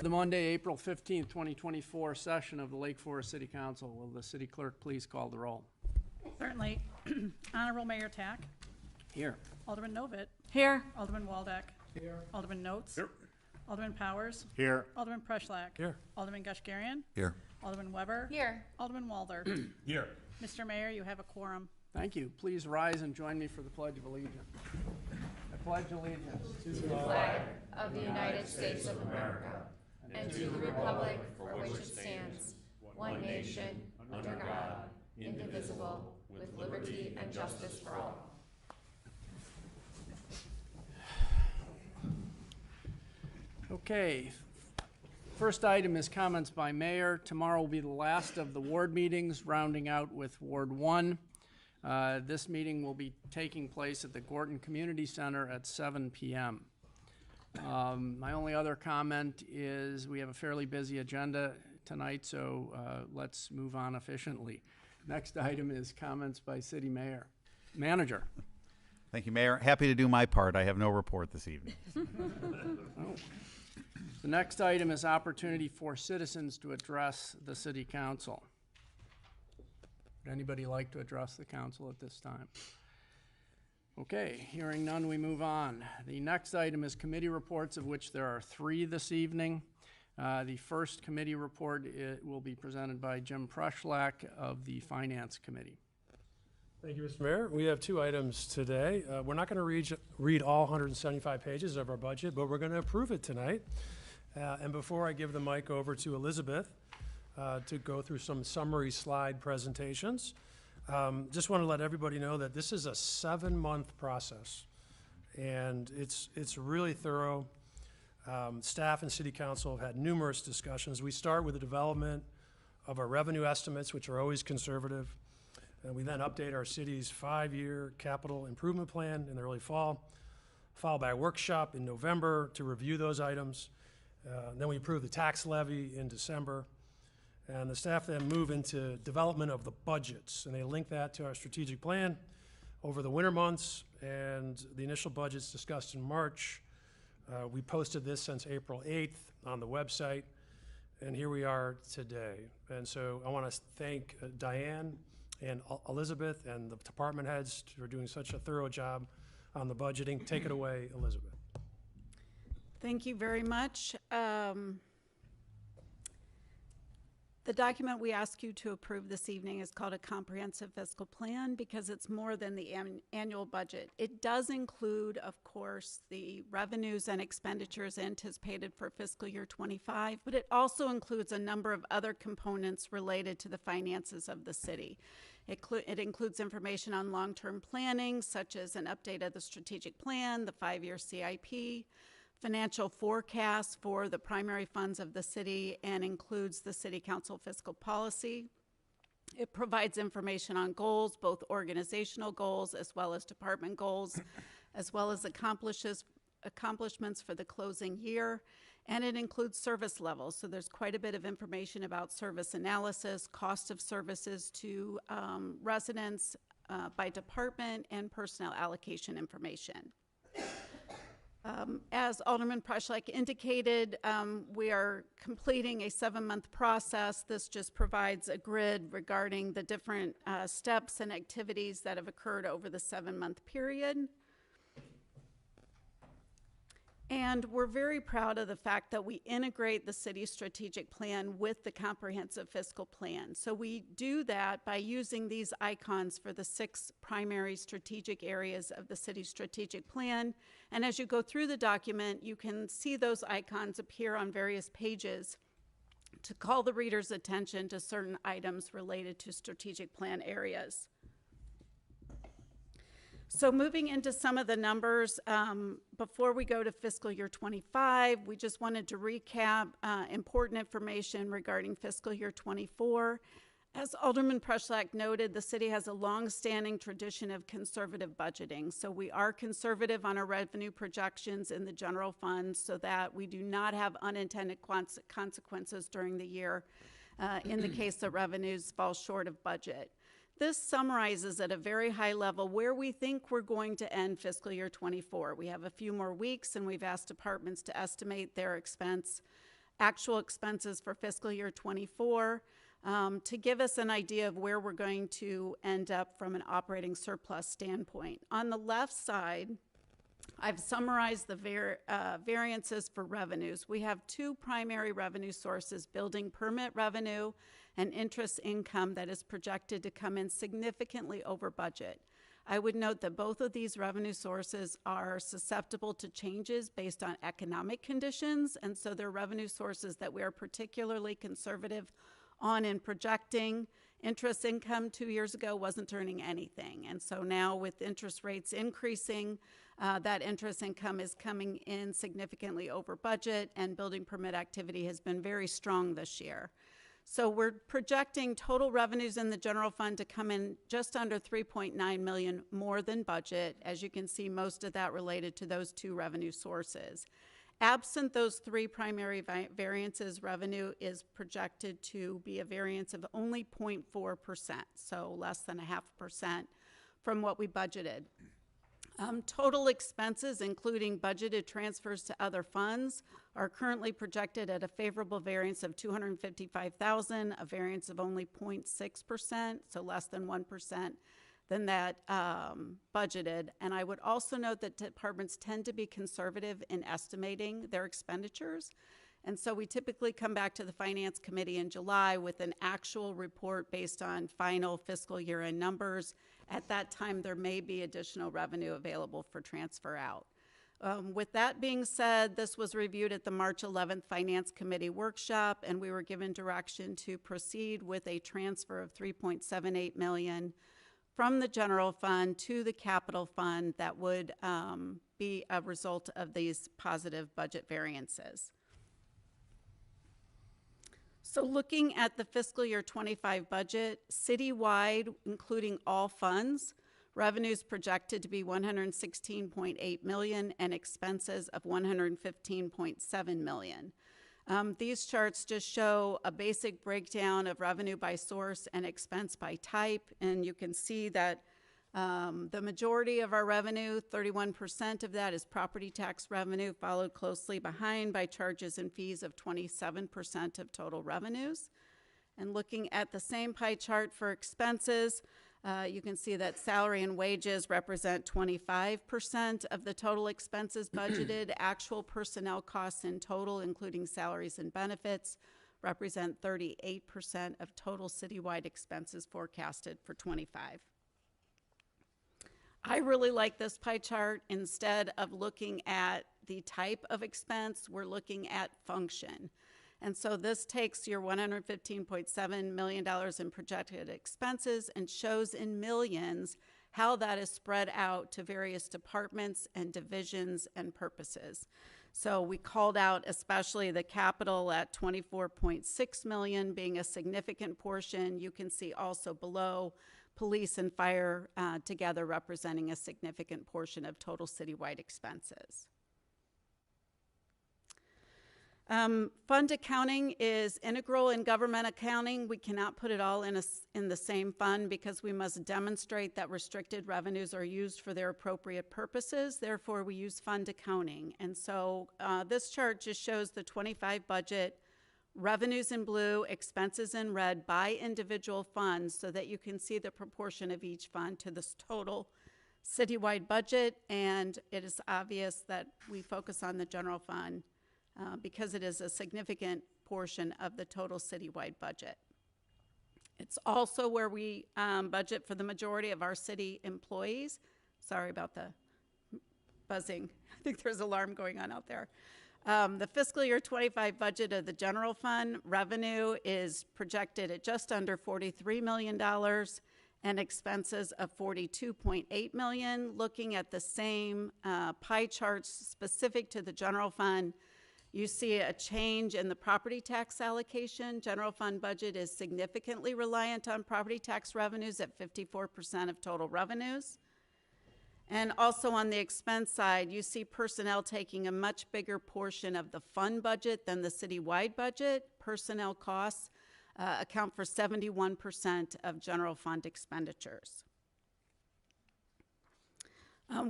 The Monday, April 15th, 2024 session of the Lake Forest City Council. Will the city clerk please call the roll? Certainly. Honorable Mayor Tack. Here. Alderman Novit. Here. Alderman Waldeck. Here. Alderman Notes. Here. Alderman Powers. Here. Alderman Preschlack. Here. Alderman Gushgarian. Here. Alderman Weber. Here. Alderman Walder. Here. Mr. Mayor, you have a quorum. Thank you. Please rise and join me for the Pledge of Allegiance. I pledge allegiance to the Flag of the United States of America and to the republic for which it stands, one nation, under God, indivisible, with liberty and justice for all. Okay. First item is comments by mayor. Tomorrow will be the last of the ward meetings, rounding out with Ward 1. This meeting will be taking place at the Gorton Community Center at 7 p.m. My only other comment is we have a fairly busy agenda tonight, so let's move on efficiently. Next item is comments by city manager. Thank you, Mayor. Happy to do my part. I have no report this evening. Oh. The next item is opportunity for citizens to address the city council. Would anybody like to address the council at this time? Okay, hearing none, we move on. The next item is committee reports, of which there are 3 this evening. The first committee report will be presented by Jim Preschlack of the Finance Committee. Thank you, Mr. Mayor. We have 2 items today. We're not going to read all 175 pages of our budget, but we're going to approve it tonight. And before I give the mic over to Elizabeth to go through some summary slide presentations, just want to let everybody know that this is a 7-month process, and it's really thorough. Staff and City Council have had numerous discussions. We start with the development of our revenue estimates, which are always conservative. And we then update our city's 5-year capital improvement plan in the early fall, followed by a workshop in November to review those items. Then we approve the tax levy in December. And the staff then move into development of the budgets, and they link that to our strategic plan over the winter months, and the initial budget's discussed in March. We posted this since April 8th on the website, and here we are today. And so I want to thank Diane and Elizabeth and the department heads for doing such a thorough job on the budgeting. Take it away, Elizabeth. Thank you very much. The document we ask you to approve this evening is called a comprehensive fiscal plan because it's more than the annual budget. It does include, of course, the revenues and expenditures anticipated for fiscal year 25, but it also includes a number of other components related to the finances of the city. It includes information on long-term planning, such as an update of the strategic plan, the 5-year CIP, financial forecasts for the primary funds of the city, and includes the city council fiscal policy. It provides information on goals, both organizational goals as well as department goals, as well as accomplishments for the closing year. And it includes service levels. So there's quite a bit of information about service analysis, cost of services to residents by department, and personnel allocation information. As Alderman Preschlack indicated, we are completing a 7-month process. This just provides a grid regarding the different steps and activities that have occurred over the 7-month period. And we're very proud of the fact that we integrate the city's strategic plan with the comprehensive fiscal plan. So we do that by using these icons for the 6 primary strategic areas of the city's strategic plan. And as you go through the document, you can see those icons appear on various pages to call the reader's attention to certain items related to strategic plan areas. So moving into some of the numbers, before we go to fiscal year 25, we just wanted to recap important information regarding fiscal year 24. As Alderman Preschlack noted, the city has a long-standing tradition of conservative budgeting. So we are conservative on our revenue projections in the general fund so that we do not have unintended consequences during the year in the case that revenues fall short of budget. This summarizes at a very high level where we think we're going to end fiscal year 24. We have a few more weeks, and we've asked departments to estimate their expense actual expenses for fiscal year '24, to give us an idea of where we're going to end up from an operating surplus standpoint. On the left side, I've summarized the variances for revenues. We have two primary revenue sources, building permit revenue and interest income, that is projected to come in significantly over budget. I would note that both of these revenue sources are susceptible to changes based on economic conditions, and so they're revenue sources that we are particularly conservative on in projecting. Interest income 2 years ago wasn't earning anything, and so now with interest rates increasing, that interest income is coming in significantly over budget, and building permit activity has been very strong this year. So we're projecting total revenues in the general fund to come in just under $3.9 million more than budget. As you can see, most of that related to those two revenue sources. Absent those three primary variances, revenue is projected to be a variance of only 0.4%, so less than 0.5% from what we budgeted. Total expenses, including budgeted transfers to other funds, are currently projected at a favorable variance of $255,000, a variance of only 0.6%, so less than 1% than that budgeted. And I would also note that departments tend to be conservative in estimating their expenditures. And so we typically come back to the Finance Committee in July with an actual report based on final fiscal year-end numbers. At that time, there may be additional revenue available for transfer out. With that being said, this was reviewed at the March 11th Finance Committee workshop, and we were given direction to proceed with a transfer of $3.78 million from the general fund to the capital fund that would be a result of these positive budget variances. So looking at the fiscal year 25 budget, citywide, including all funds, revenues projected to be $116.8 million and expenses of $115.7 million. These charts just show a basic breakdown of revenue by source and expense by type, and you can see that the majority of our revenue, 31% of that, is property tax revenue, followed closely behind by charges and fees of 27% of total revenues. And looking at the same pie chart for expenses, you can see that salary and wages represent 25% of the total expenses budgeted. Actual personnel costs in total, including salaries and benefits, represent 38% of total citywide expenses forecasted for 25. I really like this pie chart. Instead of looking at the type of expense, we're looking at function. And so this takes your $115.7 million in projected expenses and shows in millions how that is spread out to various departments and divisions and purposes. So we called out especially the capital at $24.6 million being a significant portion. You can see also below police and fire together representing a significant portion of total citywide expenses. Fund accounting is integral in government accounting. We cannot put it all in the same fund because we must demonstrate that restricted revenues are used for their appropriate purposes. Therefore, we use fund accounting. And so this chart just shows the 25 budget, revenues in blue, expenses in red by individual funds so that you can see the proportion of each fund to this total citywide budget. And it is obvious that we focus on the general fund because it is a significant portion of the total citywide budget. It's also where we budget for the majority of our city employees. Sorry about the buzzing. I think there's an alarm going on out there. The fiscal year 25 budget of the general fund revenue is projected at just under $43 million and expenses of $42.8 million. Looking at the same pie charts specific to the general fund, you see a change in the property tax allocation. General fund budget is significantly reliant on property tax revenues at 54% of total revenues. And also on the expense side, you see personnel taking a much bigger portion of the fund budget than the citywide budget. Personnel costs account for 71% of general fund expenditures.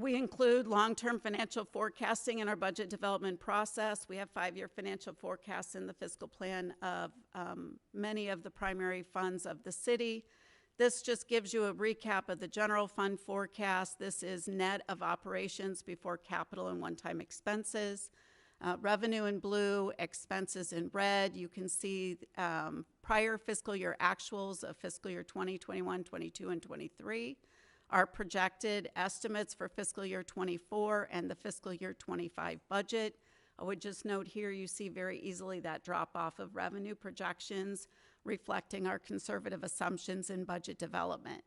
We include long-term financial forecasting in our budget development process. We have 5-year financial forecasts in the fiscal plan of many of the primary funds of the city. This just gives you a recap of the general fund forecast. This is net of operations before capital and one-time expenses. Revenue in blue, expenses in red. You can see prior fiscal year actuals of fiscal year 20, 21, 22, and 23. Our projected estimates for fiscal year 24 and the fiscal year 25 budget. I would just note here you see very easily that drop off of revenue projections reflecting our conservative assumptions in budget development.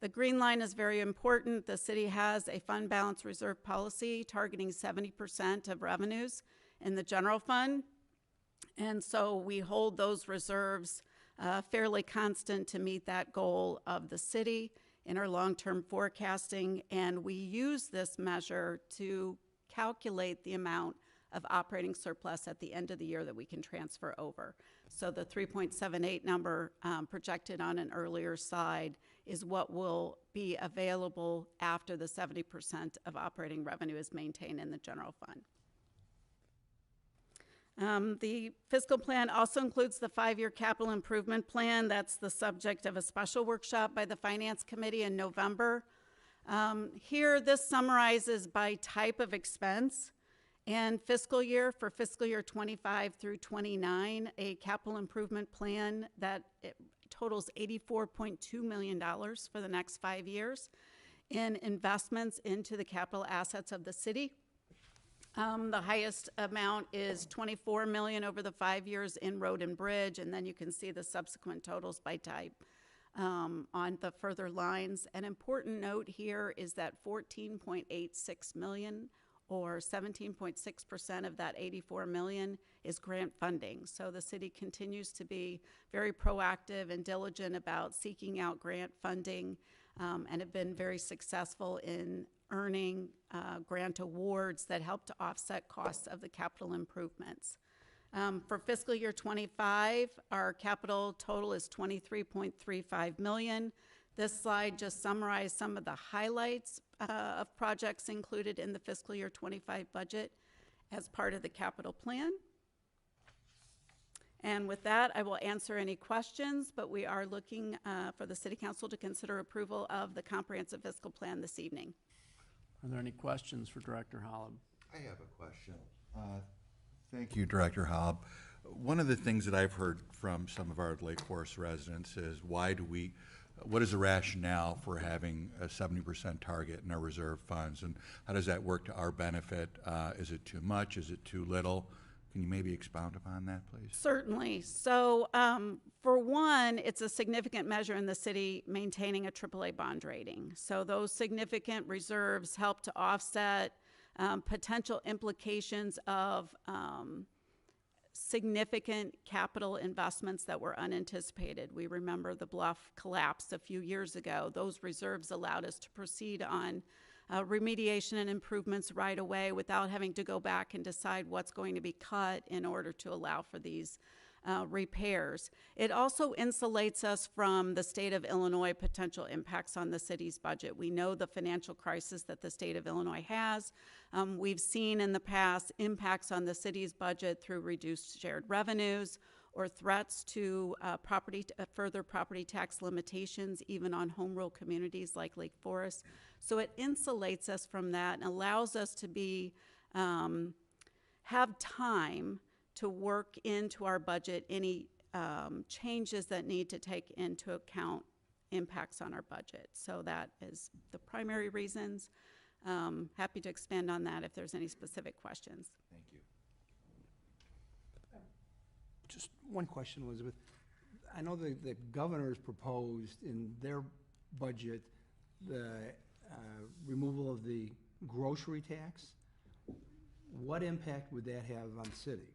The green line is very important. The city has a fund balance reserve policy targeting 70% of revenues in the general fund. And so we hold those reserves fairly constant to meet that goal of the city in our long-term forecasting, and we use this measure to calculate the amount of operating surplus at the end of the year that we can transfer over. So the 3.78 number projected on an earlier slide is what will be available after the 70% of operating revenue is maintained in the general fund. The fiscal plan also includes the 5-year capital improvement plan. That's the subject of a special workshop by the Finance Committee in November. Here, this summarizes by type of expense and fiscal year for fiscal year 25 through 29, a capital improvement plan that totals $84.2 million for the next 5 years in investments into the capital assets of the city. The highest amount is $24 million over the 5 years in road and bridge, and then you can see the subsequent totals by type on the further lines. An important note here is that $14.86 million or 17.6% of that $84 million is grant funding. So the city continues to be very proactive and diligent about seeking out grant funding and have been very successful in earning grant awards that help to offset costs of the capital improvements. For fiscal year 25, our capital total is $23.35 million. This slide just summarized some of the highlights of projects included in the fiscal year 25 budget as part of the capital plan. And with that, I will answer any questions, but we are looking for the City Council to consider approval of the comprehensive fiscal plan this evening. Are there any questions for Director Holub? I have a question. Thank you, Director Holub. One of the things that I've heard from some of our Lake Forest residents is what is the rationale for having a 70% target in our reserve funds, and how does that work to our benefit? Is it too much? Is it too little? Can you maybe expound upon that, please? Certainly. So for one, it's a significant measure in the city maintaining a AAA bond rating. So those significant reserves help to offset potential implications of significant capital investments that were unanticipated. We remember the Bluff collapse a few years ago. Those reserves allowed us to proceed on remediation and improvements right away without having to go back and decide what's going to be cut in order to allow for these repairs. It also insulates us from the state of Illinois potential impacts on the city's budget. We know the financial crisis that the state of Illinois has. We've seen in the past impacts on the city's budget through reduced shared revenues or threats to further property tax limitations, even on home rule communities like Lake Forest. So it insulates us from that and allows us to be have time to work into our budget any changes that need to take into account impacts on our budget. So that is the primary reasons. Happy to expand on that if there's any specific questions. Thank you. Just one question, Elizabeth. I know the governor's proposed in their budget the removal of the grocery tax. What impact would that have on the city?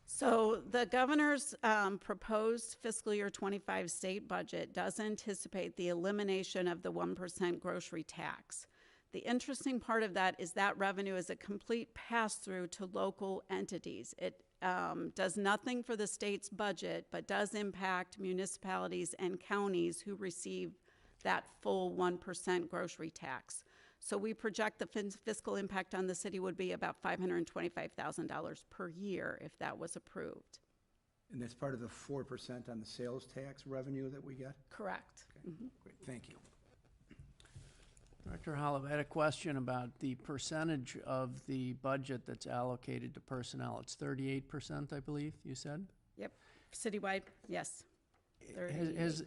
So the governor's proposed fiscal year 25 state budget does anticipate the elimination of the 1% grocery tax. The interesting part of that is that revenue is a complete pass-through to local entities. It does nothing for the state's budget, but does impact municipalities and counties who receive that full 1% grocery tax. So we project the fiscal impact on the city would be about $525,000 per year if that was approved. And that's part of the 4% on the sales tax revenue that we get? Correct. Great, thank you. Director Holub, I had a question about the percentage of the budget that's allocated to personnel. It's 38%, I believe, you said? Yep. Citywide, yes.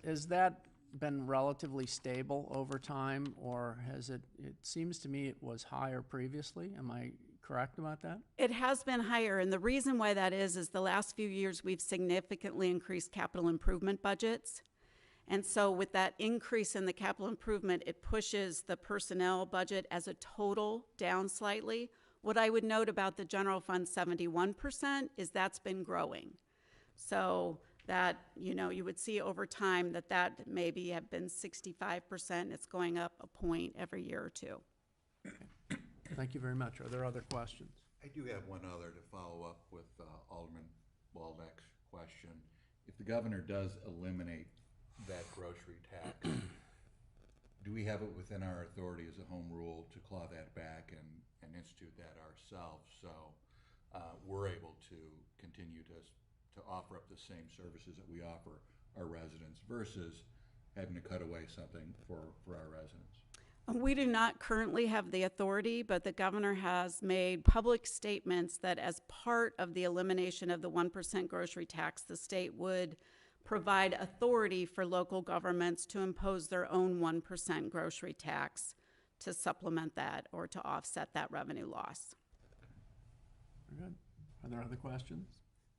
Has that been relatively stable over time, or has it seems to me it was higher previously? Am I correct about that? It has been higher, and the reason why that is the last few years we've significantly increased capital improvement budgets. And so with that increase in the capital improvement, it pushes the personnel budget as a total down slightly. What I would note about the general fund 71% is that's been growing. So that, you would see over time that maybe have been 65%. It's going up a point every year or two. Thank you very much. Are there other questions? I do have one other to follow up with Alderman Waldeck's question. If the governor does eliminate that grocery tax, do we have it within our authority as a home rule to claw that back and institute that ourselves, so we're able to continue to offer up the same services that we offer our residents versus having to cut away something for our residents? We do not currently have the authority, but the governor has made public statements that as part of the elimination of the 1% grocery tax, the state would provide authority for local governments to impose their own 1% grocery tax to supplement that or to offset that revenue loss. Very good. Are there other questions?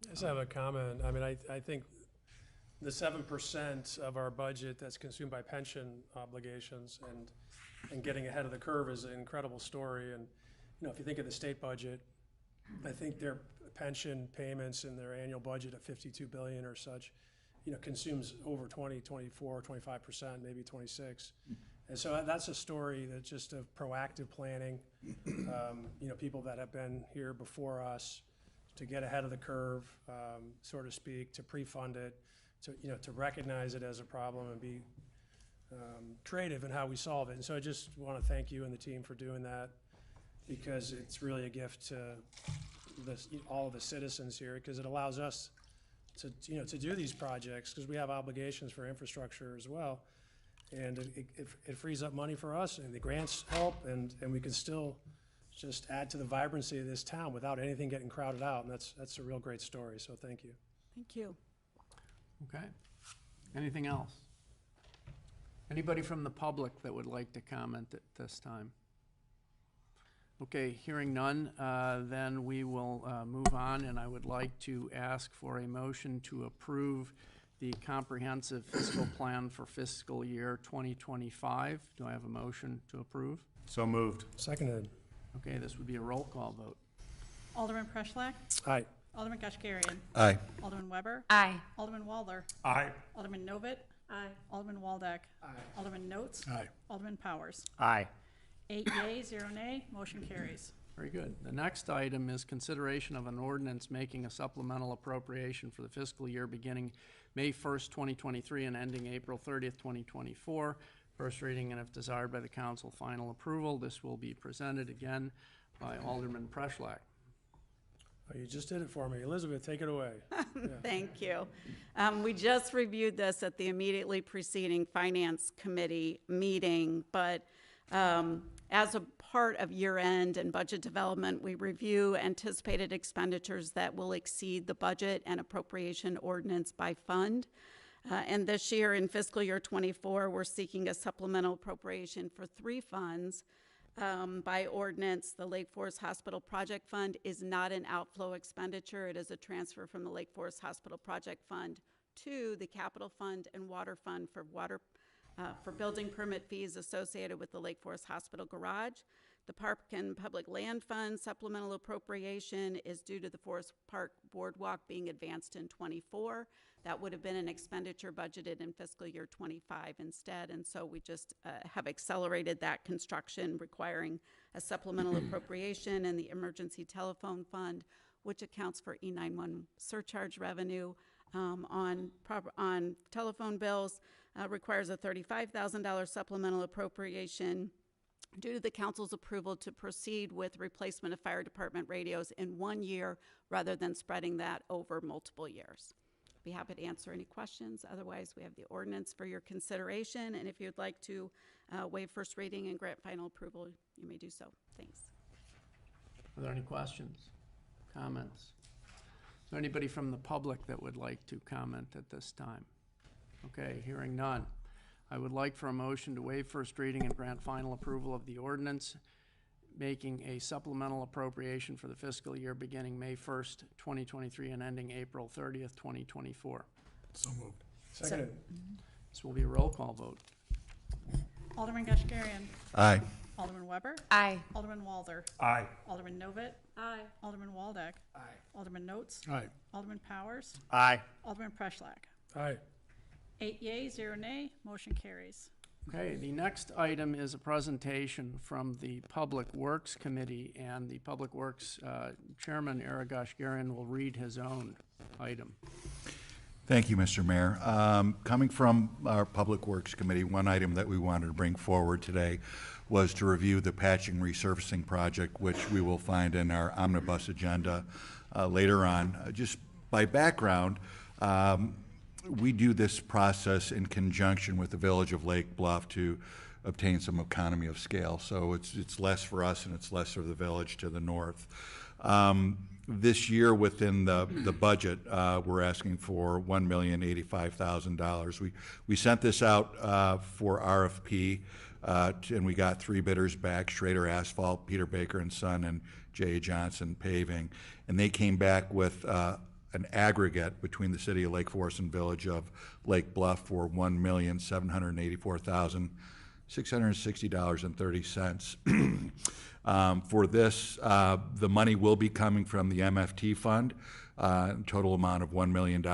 I just have a comment. I mean, I think the 7% of our budget that's consumed by pension obligations and getting ahead of the curve is an incredible story. And, if you think of the state budget, I think their pension payments in their annual budget of $52 billion or such, consumes over 20, 24, 25%, maybe 26. And so that's a story that's just of proactive planning, people that have been here before us to get ahead of the curve, so to speak, to pre-fund it, to recognize it as a problem and be creative in how we solve it. And so I just want to thank you and the team for doing that, because it's really a gift to all of the citizens here, because it allows us to do these projects, because we have obligations for infrastructure as well. And it frees up money for us, and the grants help, and we can still just add to the vibrancy of this town without anything getting crowded out. And that's a real great story. So thank you. Thank you. Okay. Anything else? Anybody from the public that would like to comment at this time? Okay, hearing none, then we will move on, and I would like to ask for a motion to approve the comprehensive fiscal plan for fiscal year 2025. Do I have a motion to approve? So moved. Seconded. Okay, this would be a roll call vote. Alderman Preschlack. Aye. Alderman Kashkarian. Aye. Alderman Weber. Aye. Alderman Walder. Aye. Alderman Novit. Aye. Alderman Waldeck. Alderman Notes. Aye. Alderman Powers. Aye. 8 yea, 0 nay, motion carries. Very good. The next item is consideration of an ordinance making a supplemental appropriation for the fiscal year beginning May 1st, 2023 and ending April 30th, 2024. First reading, and if desired by the council, final approval. This will be presented again by Alderman Preschlack. Oh, you just did it for me. Elizabeth, take it away. Thank you. We just reviewed this at the immediately preceding Finance Committee meeting, but as a part of year-end and budget development, we review anticipated expenditures that will exceed the budget and appropriation ordinance by fund. And this year, in fiscal year 24, we're seeking a supplemental appropriation for 3 funds. By ordinance, the Lake Forest Hospital Project Fund is not an outflow expenditure. It is a transfer from the Lake Forest Hospital Project Fund to the Capital Fund and Water Fund for building permit fees associated with the Lake Forest Hospital Garage. The Park and Public Land Fund supplemental appropriation is due to the Forest Park Boardwalk being advanced in 24. That would have been an expenditure budgeted in fiscal year 25 instead, and so we just have accelerated that construction, requiring a supplemental appropriation. And the Emergency Telephone Fund, which accounts for E911 surcharge revenue on telephone bills, requires a $35,000 supplemental appropriation. due to the council's approval to proceed with replacement of fire department radios in 1 year rather than spreading that over multiple years. Be happy to answer any questions. Otherwise, we have the ordinance for your consideration, and if you'd like to waive first reading and grant final approval, you may do so. Thanks. Are there any questions, comments? Is there anybody from the public that would like to comment at this time? Okay, hearing none. I would like for a motion to waive first reading and grant final approval of the ordinance, making a supplemental appropriation for the fiscal year beginning May 1st, 2023 and ending April 30th, 2024. So moved. Seconded. This will be a roll call vote. Alderman Kashgarian. Aye. Alderman Weber. Aye. Alderman Walther. Aye. Alderman Novit. Aye. Alderman Waldeck. Aye. Alderman Notes. Aye. Alderman Powers. Aye. Alderman Preschlack. Aye. 8 yea, 0 nay, motion carries. Okay, the next item is a presentation from the Public Works Committee, and the Public Works Chairman, Eric Kashgarian, will read his own item. Thank you, Mr. Mayor. Coming from our Public Works Committee, one item that we wanted to bring forward today was to review the patching resurfacing project, which we will find in our omnibus agenda later on. Just by background, we do this process in conjunction with the Village of Lake Bluff to obtain some economy of scale. So it's less for us and it's less for the village to the north. This year within the budget, we're asking for $1,085,000. We sent this out for RFP and we got 3 bidders back: Schrader Asphalt, Peter Baker and Son, and J. Johnson Paving. And they came back with an aggregate between the city of Lake Forest and Village of Lake Bluff for $1,784,660.30. For this, the money will be coming from the MFT fund, total amount of $1 million,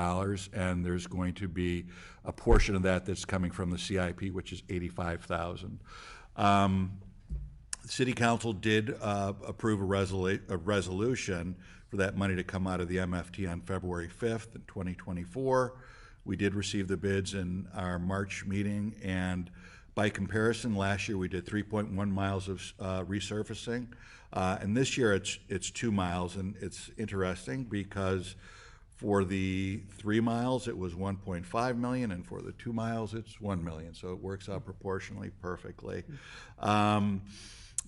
and there's going to be a portion of that that's coming from the CIP, which is $85,000. The City Council did approve a resolution for that money to come out of the MFT on February 5th, 2024. We did receive the bids in our March meeting, and by comparison, last year we did 3.1 miles of resurfacing, and this year it's 2 miles, and it's interesting because for the 3 miles it was 1.5 million, and for the 2 miles it's 1 million, so it works out proportionally perfectly.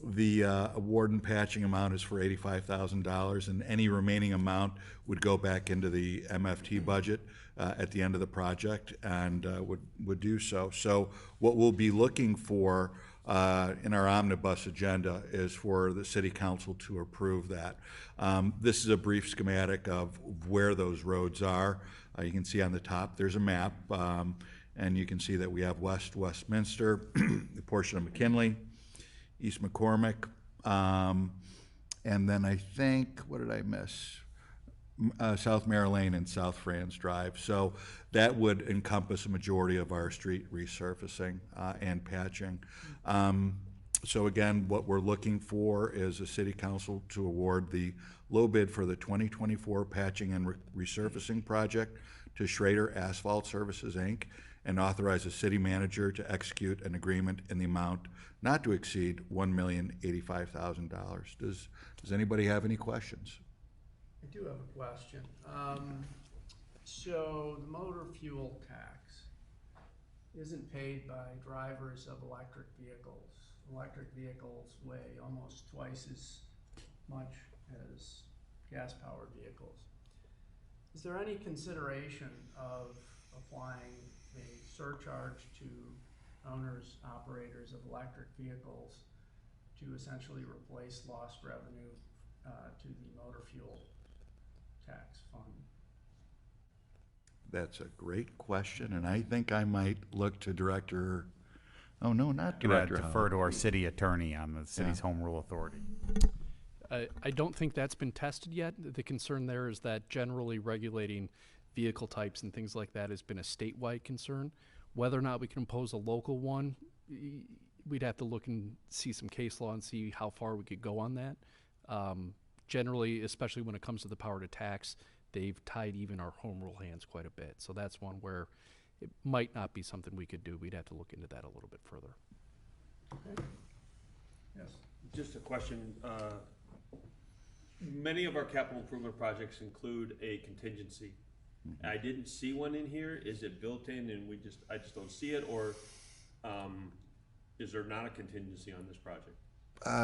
The award and patching amount is for $85,000, and any remaining amount would go back into the MFT budget at the end of the project, and would do so. So what we'll be looking for in our omnibus agenda is for the City Council to approve that. This is a brief schematic of where those roads are. You can see on the top there's a map, and you can see that we have West Westminster, the portion of McKinley, East McCormick, and then I think, what did I miss? South Mare Lane and South Franz Drive. So that would encompass a majority of our street resurfacing and patching. So again, what we're looking for is a City Council to award the low bid for the 2024 patching and resurfacing project to Schrader Asphalt Services, Inc., and authorize the city manager to execute an agreement in the amount not to exceed $1,085,000. Does anybody have any questions? I do have a question. So the motor fuel tax isn't paid by drivers of electric vehicles. Electric vehicles weigh almost twice as much as gas-powered vehicles. Is there any consideration of applying a surcharge to owners, operators of electric vehicles to essentially replace lost revenue to the motor fuel tax fund? That's a great question, and I think I might look to Director, oh no, not Gonna Director defer Howell. to our city attorney on the city's home rule authority. I don't think that's been tested yet. The concern there is that generally regulating vehicle types and things like that has been a statewide concern. Whether or not we can impose a local one, we'd have to look and see some case law and see how far we could go on that. Generally, especially when it comes to the power to tax, they've tied even our home rule hands quite a bit. So that's one where it might not be something we could do. We'd have to look into that a little bit further. Okay. Yes. Just a question. Many of our capital improvement projects include a contingency. I didn't see one in here. Is it built in and I just don't see it, or is there not a contingency on this project?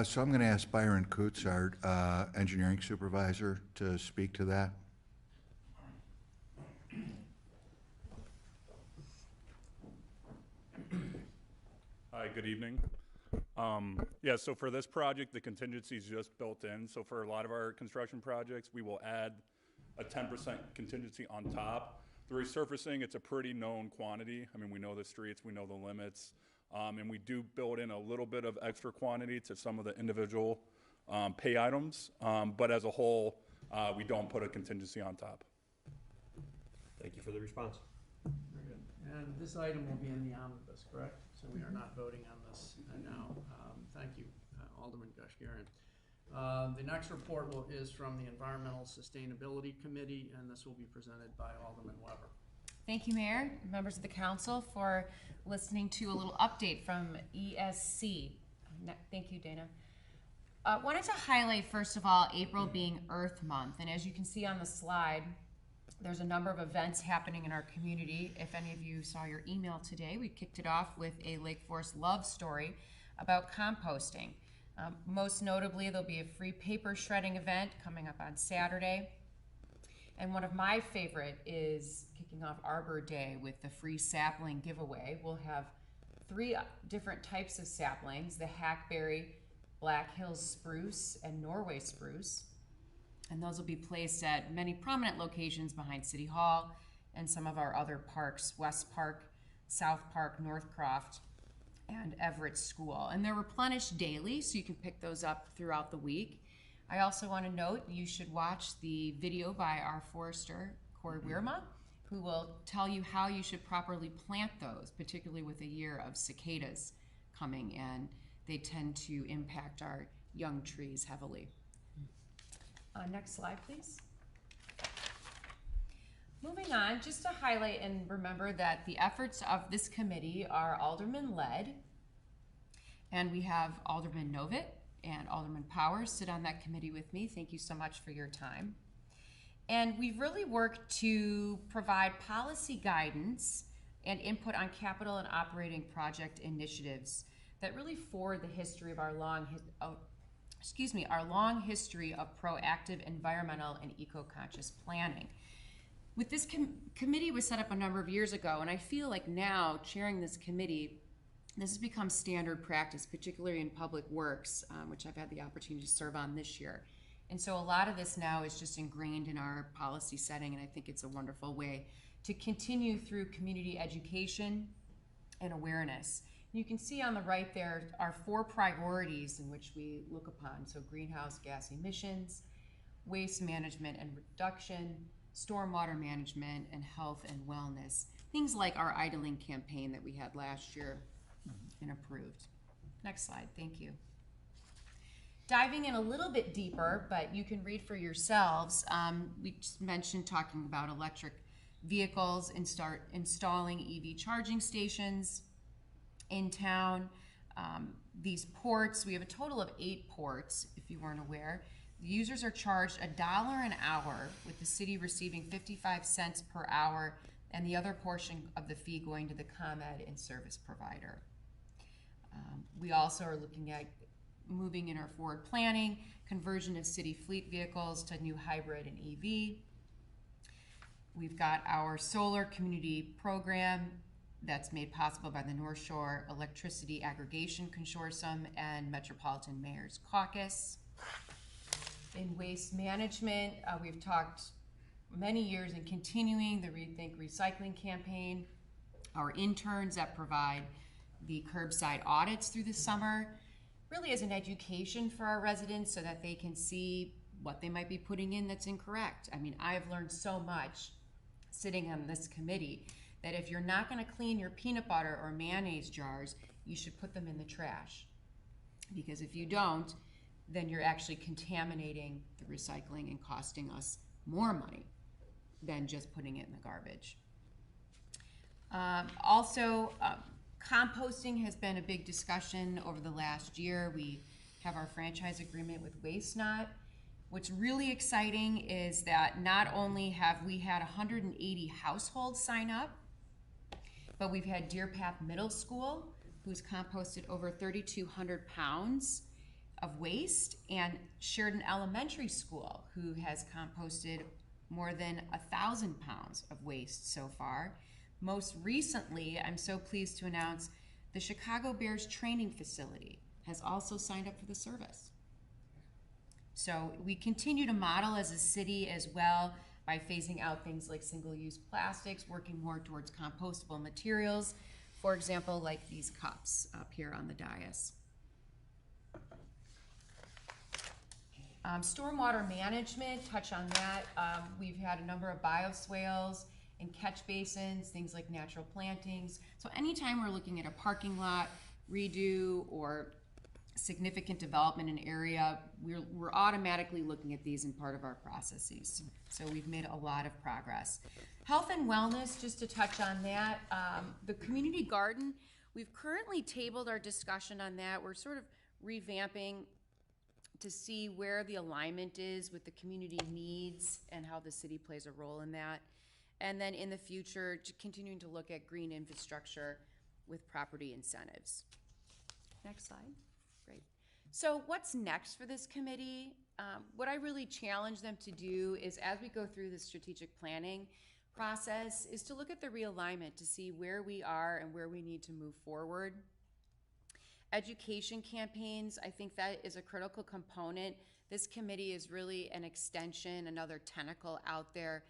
So I'm going to ask Byron Coots, our engineering supervisor, to speak to that. Hi, good evening. Yeah, so for this project, the contingency is just built in. So for a lot of our construction projects, we will add a 10% contingency on top. The resurfacing, it's a pretty known quantity. I mean, we know the streets, we know the limits, and we do build in a little bit of extra quantity to some of the individual pay items, but as a whole, we don't put a contingency on top. Thank you for the response. Very good. And this item will be in the omnibus, correct? So we are not voting on this now. Thank you, Alderman Gushgarian. The next report is from the Environmental Sustainability Committee, and this will be presented by Alderman Weber. Thank you, Mayor, members of the council, for listening to a little update from ESC. Thank you, Dana. Wanted to highlight, first of all, April being Earth Month. And as you can see on the slide, there's a number of events happening in our community. If any of you saw your email today, we kicked it off with a Lake Forest love story about composting. Most notably, there'll be a free paper shredding event coming up on Saturday. And one of my favorite is kicking off Arbor Day with the free sapling giveaway. We'll have 3 different types of saplings: the hackberry, Black Hills spruce, and Norway spruce. And those will be placed at many prominent locations behind City Hall and some of our other parks: West Park, South Park, Northcroft, and Everett School. And they're replenished daily, so you can pick those up throughout the week. I also want to note you should watch the video by our forester, Corey Wierma, who will tell you how you should properly plant those, particularly with a year of cicadas coming, and they tend to impact our young trees heavily. Next slide, please. Moving on, just to highlight and remember that the efforts of this committee are alderman-led, and we have Alderman Novitt and Alderman Powers sit on that committee with me. Thank you so much for your time. And we've really worked to provide policy guidance and input on capital and operating project initiatives that really forward the history of our long history of proactive environmental and eco-conscious planning. With this committee was set up a number of years ago, and I feel like now, chairing this committee, this has become standard practice, particularly in public works, which I've had the opportunity to serve on this year. And so a lot of this now is just ingrained in our policy setting, and I think it's a wonderful way to continue through community education and awareness. You can see on the right there are 4 priorities in which we look upon. So greenhouse gas emissions, waste management and reduction, stormwater management, and health and wellness. Things like our idling campaign that we had last year and approved. Next slide, thank you. Diving in a little bit deeper, but you can read for yourselves, we just mentioned talking about electric vehicles and start installing EV charging stations in town. These ports, we have a total of 8 ports, if you weren't aware. The users are charged $1 an hour, with the city receiving 55 cents per hour, and the other portion of the fee going to the ComEd and service provider. We also are looking at moving in our forward planning, conversion of city fleet vehicles to new hybrid and EV. We've got our solar community program that's made possible by the North Shore Electricity Aggregation Consortium and Metropolitan Mayors Caucus. In waste management, we've talked many years and continuing the Rethink Recycling campaign, our interns that provide the curbside audits through the summer, really as an education for our residents so that they can see what they might be putting in that's incorrect. I mean, I've learned so much sitting on this committee that if you're not going to clean your peanut butter or mayonnaise jars, you should put them in the trash. Because if you don't, then you're actually contaminating the recycling and costing us more money than just putting it in the garbage. Also, composting has been a big discussion over the last year. We have our franchise agreement with Waste Not. What's really exciting is that not only have we had 180 households sign up, but we've had Deer Path Middle School, who's composted over 3,200 pounds of waste, and Sheridan Elementary School, who has composted more than 1,000 pounds of waste so far. Most recently, I'm so pleased to announce the Chicago Bears training facility has also signed up for the service. So we continue to model as a city as well by phasing out things like single-use plastics, working more towards compostable materials, for example, like these cups up here on the dais. Stormwater management, touch on that. We've had a number of bioswales and catch basins, things like natural plantings. So anytime we're looking at a parking lot redo or significant development in an area, we're automatically looking at these in part of our processes. So we've made a lot of progress. Health and wellness, just to touch on that, the community garden, we've currently tabled our discussion on that. We're sort of revamping to see where the alignment is with the community needs and how the city plays a role in that. And then in the future, continuing to look at green infrastructure with property incentives. Next slide. Great. So what's next for this committee? What I really challenge them to do is, as we go through the strategic planning process, is to look at the realignment to see where we are and where we need to move forward. Education campaigns, I think that is a critical component. This committee is really an extension, another tentacle out there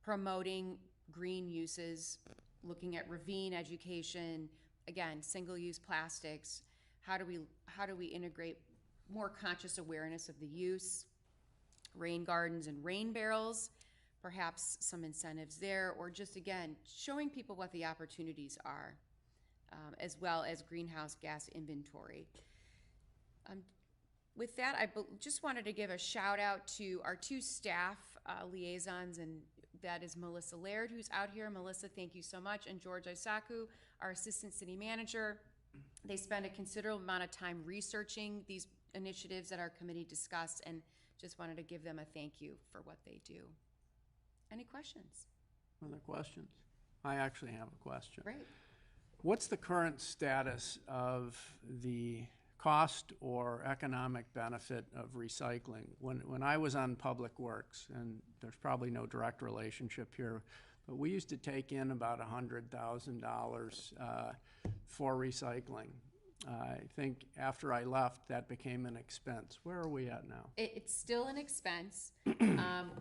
promoting green uses, looking at ravine education, again, single-use plastics. How do we integrate more conscious awareness of the use? Rain gardens and rain barrels, perhaps some incentives there, or just, again, showing people what the opportunities are, as well as greenhouse gas inventory. With that, I just wanted to give a shout out to our two staff liaisons, and that is Melissa Laird, who's out here. Melissa, thank you so much, and George Isaku, our assistant city manager. They spend a considerable amount of time researching these initiatives that our committee discussed, and just wanted to give them a thank you for what they do. Any questions? Other questions? I actually have a question. Great. What's the current status of the cost or economic benefit of recycling? When I was on Public Works, and there's probably no direct relationship here, but we used to take in about $100,000 for recycling. I think after I left, that became an expense. Where are we at now? It's still an expense.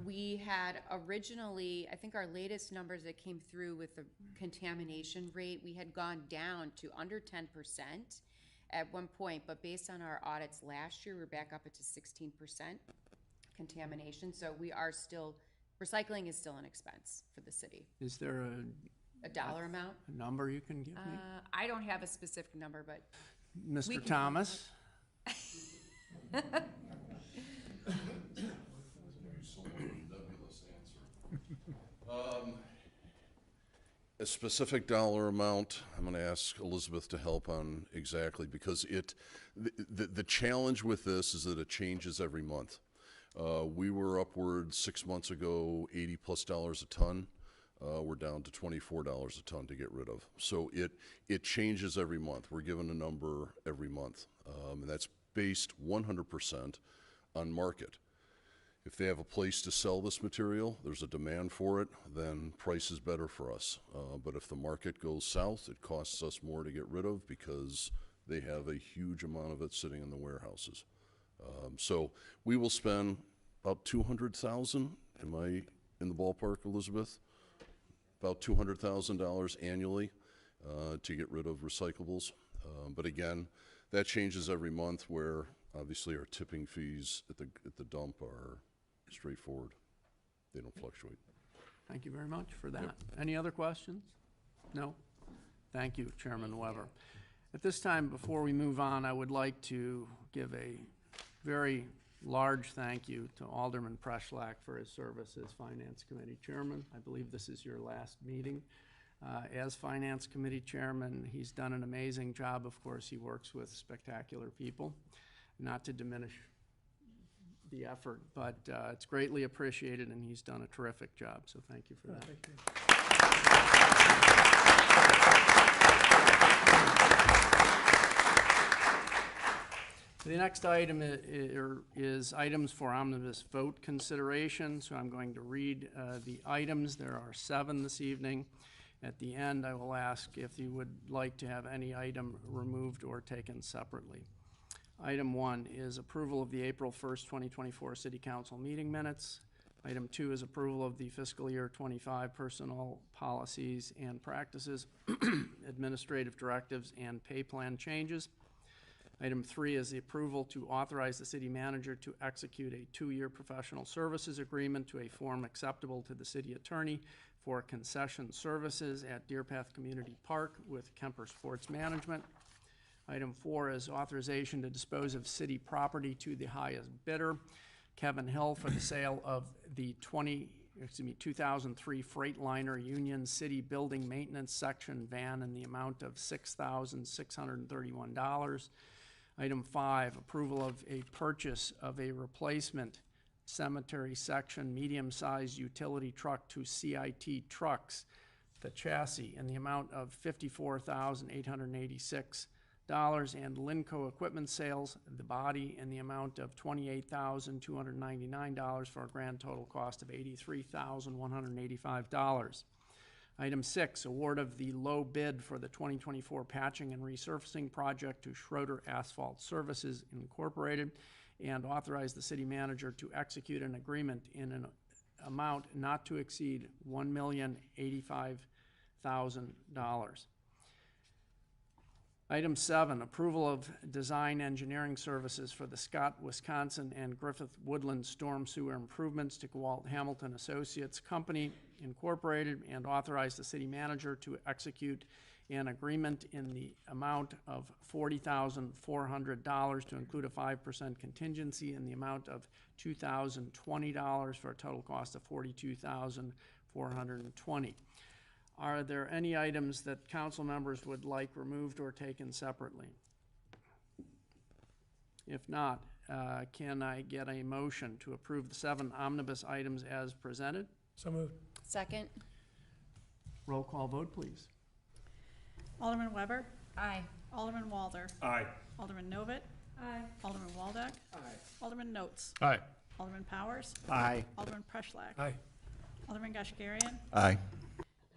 We had originally, I think our latest numbers that came through with the contamination rate, we had gone down to under 10% at one point, but based on our audits last year, we're back up to 16% contamination. So we are still, recycling is still an expense for the city. Is there a dollar amount? A number you can give me? I don't have a specific number, but Mr. Thomas? A specific dollar amount, I'm going to ask Elizabeth to help on exactly, because the challenge with this is that it changes every month. We were upwards 6 months ago, $80+ a ton. We're down to $24 a ton to get rid of. So it changes every month. We're given a number every month, and that's based 100% on market. If they have a place to sell this material, there's a demand for it, then price is better for us. But if the market goes south, it costs us more to get rid of because they have a huge amount of it sitting in the warehouses. So we will spend about $200,000. Am I in the ballpark, Elizabeth? About $200,000 annually to get rid of recyclables. But again, that changes every month, where obviously our tipping fees at the dump are straightforward. They don't fluctuate. Thank you very much for that. Any other questions? No? Thank you, Chairman Weber. At this time, before we move on, I would like to give a very large thank you to Alderman Preschlack for his service as Finance Committee Chairman. I believe this is your last meeting. As Finance Committee Chairman, he's done an amazing job. Of course, he works with spectacular people. not to diminish the effort, but it's greatly appreciated, and he's done a terrific job, so thank you for that. Thank you. The next item is items for omnibus vote consideration, so I'm going to read the items. There are 7 this evening. At the end, I will ask if you would like to have any item removed or taken separately. Item 1 is approval of the April 1st, 2024 City Council meeting minutes. Item 2 is approval of the fiscal year 25 personnel policies and practices, administrative directives, and pay plan changes. Item 3 is the approval to authorize the city manager to execute a 2-year professional services agreement to a form acceptable to the city attorney for concession services at Deer Path Community Park with Kemper Sports Management. Item 4 is authorization to dispose of city property to the highest bidder, Kevin Hill, for the sale of the 2003 Freightliner Union City Building Maintenance Section van in the amount of $6,631. Item 5, approval of a purchase of a replacement cemetery section medium-sized utility truck to CIT Trucks, the chassis, in the amount of $54,886, and Linco Equipment Sales, the body, in the amount of $28,299 for a grand total cost of $83,185. Item 6, award of the low bid for the 2024 patching and resurfacing project to Schroeder Asphalt Services Incorporated, and authorize the city manager to execute an agreement in an amount not to exceed $1,085,000. Item 7, approval of design engineering services for the Scott, Wisconsin and Griffith Woodland Storm Sewer Improvements to Gewalt Hamilton Associates Company Incorporated, and authorize the city manager to execute an agreement in the amount of $40,400 to include a 5% contingency in the amount of $2,020 for a total cost of $42,420. Are there any items that council members would like removed or taken separately? If not, can I get a motion to approve the 7 omnibus items as presented? So moved. Second. Roll call vote, please. Alderman Weber? Aye. Alderman Walther? Aye. Alderman Novit? Aye. Alderman Waldeck? Aye. Alderman Notes? Aye. Alderman Powers? Aye. Alderman Preschlack? Aye. Alderman Gashagarian? Aye.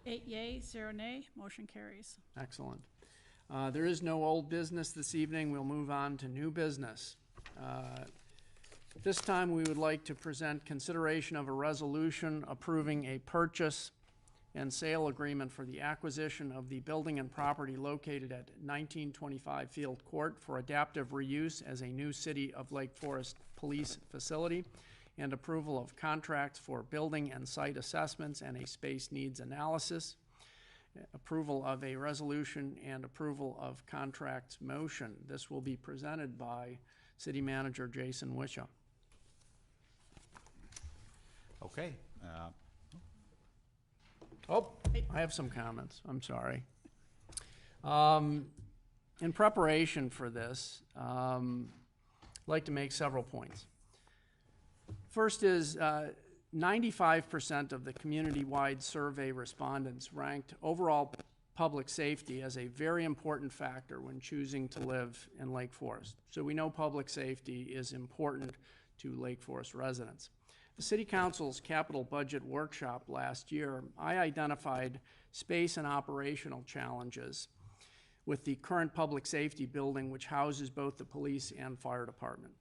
8 yea, 0 nay, motion carries. Excellent. There is no old business this evening. We'll move on to new business. This time we would like to present consideration of a resolution approving a purchase and sale agreement for the acquisition of the building and property located at 1925 Field Court for adaptive reuse as a new City of Lake Forest police facility, and approval of contracts for building and site assessments and a space needs analysis, approval of a resolution, and approval of contracts motion. This will be presented by City Manager Jason Wisha. Okay. Oh, I have some comments. I'm sorry. In preparation for this, I'd like to make several points. First is 95% of the community-wide survey respondents ranked overall public safety as a very important factor when choosing to live in Lake Forest. So we know public safety is important to Lake Forest residents. The City Council's capital budget workshop last year, I identified space and operational challenges with the current public safety building, which houses both the police and fire department.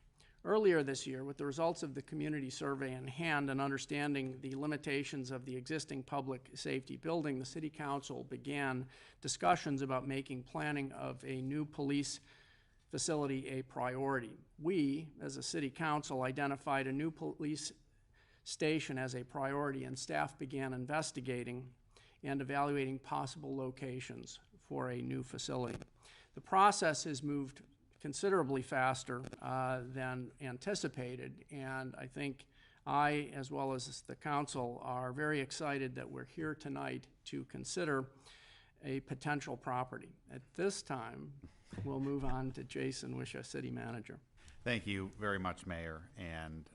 Earlier this year, with the results of the community survey in hand and understanding the limitations of the existing public safety building, the City Council began discussions about making planning of a new police facility a priority. We, as a City Council, identified a new police station as a priority, and staff began investigating and evaluating possible locations for a new facility. The process has moved considerably faster than anticipated, and I think I, as well as the council, are very excited that we're here tonight to consider a potential property. At this time, we'll move on to Jason Wisha, City Manager. Thank you very much, Mayor. And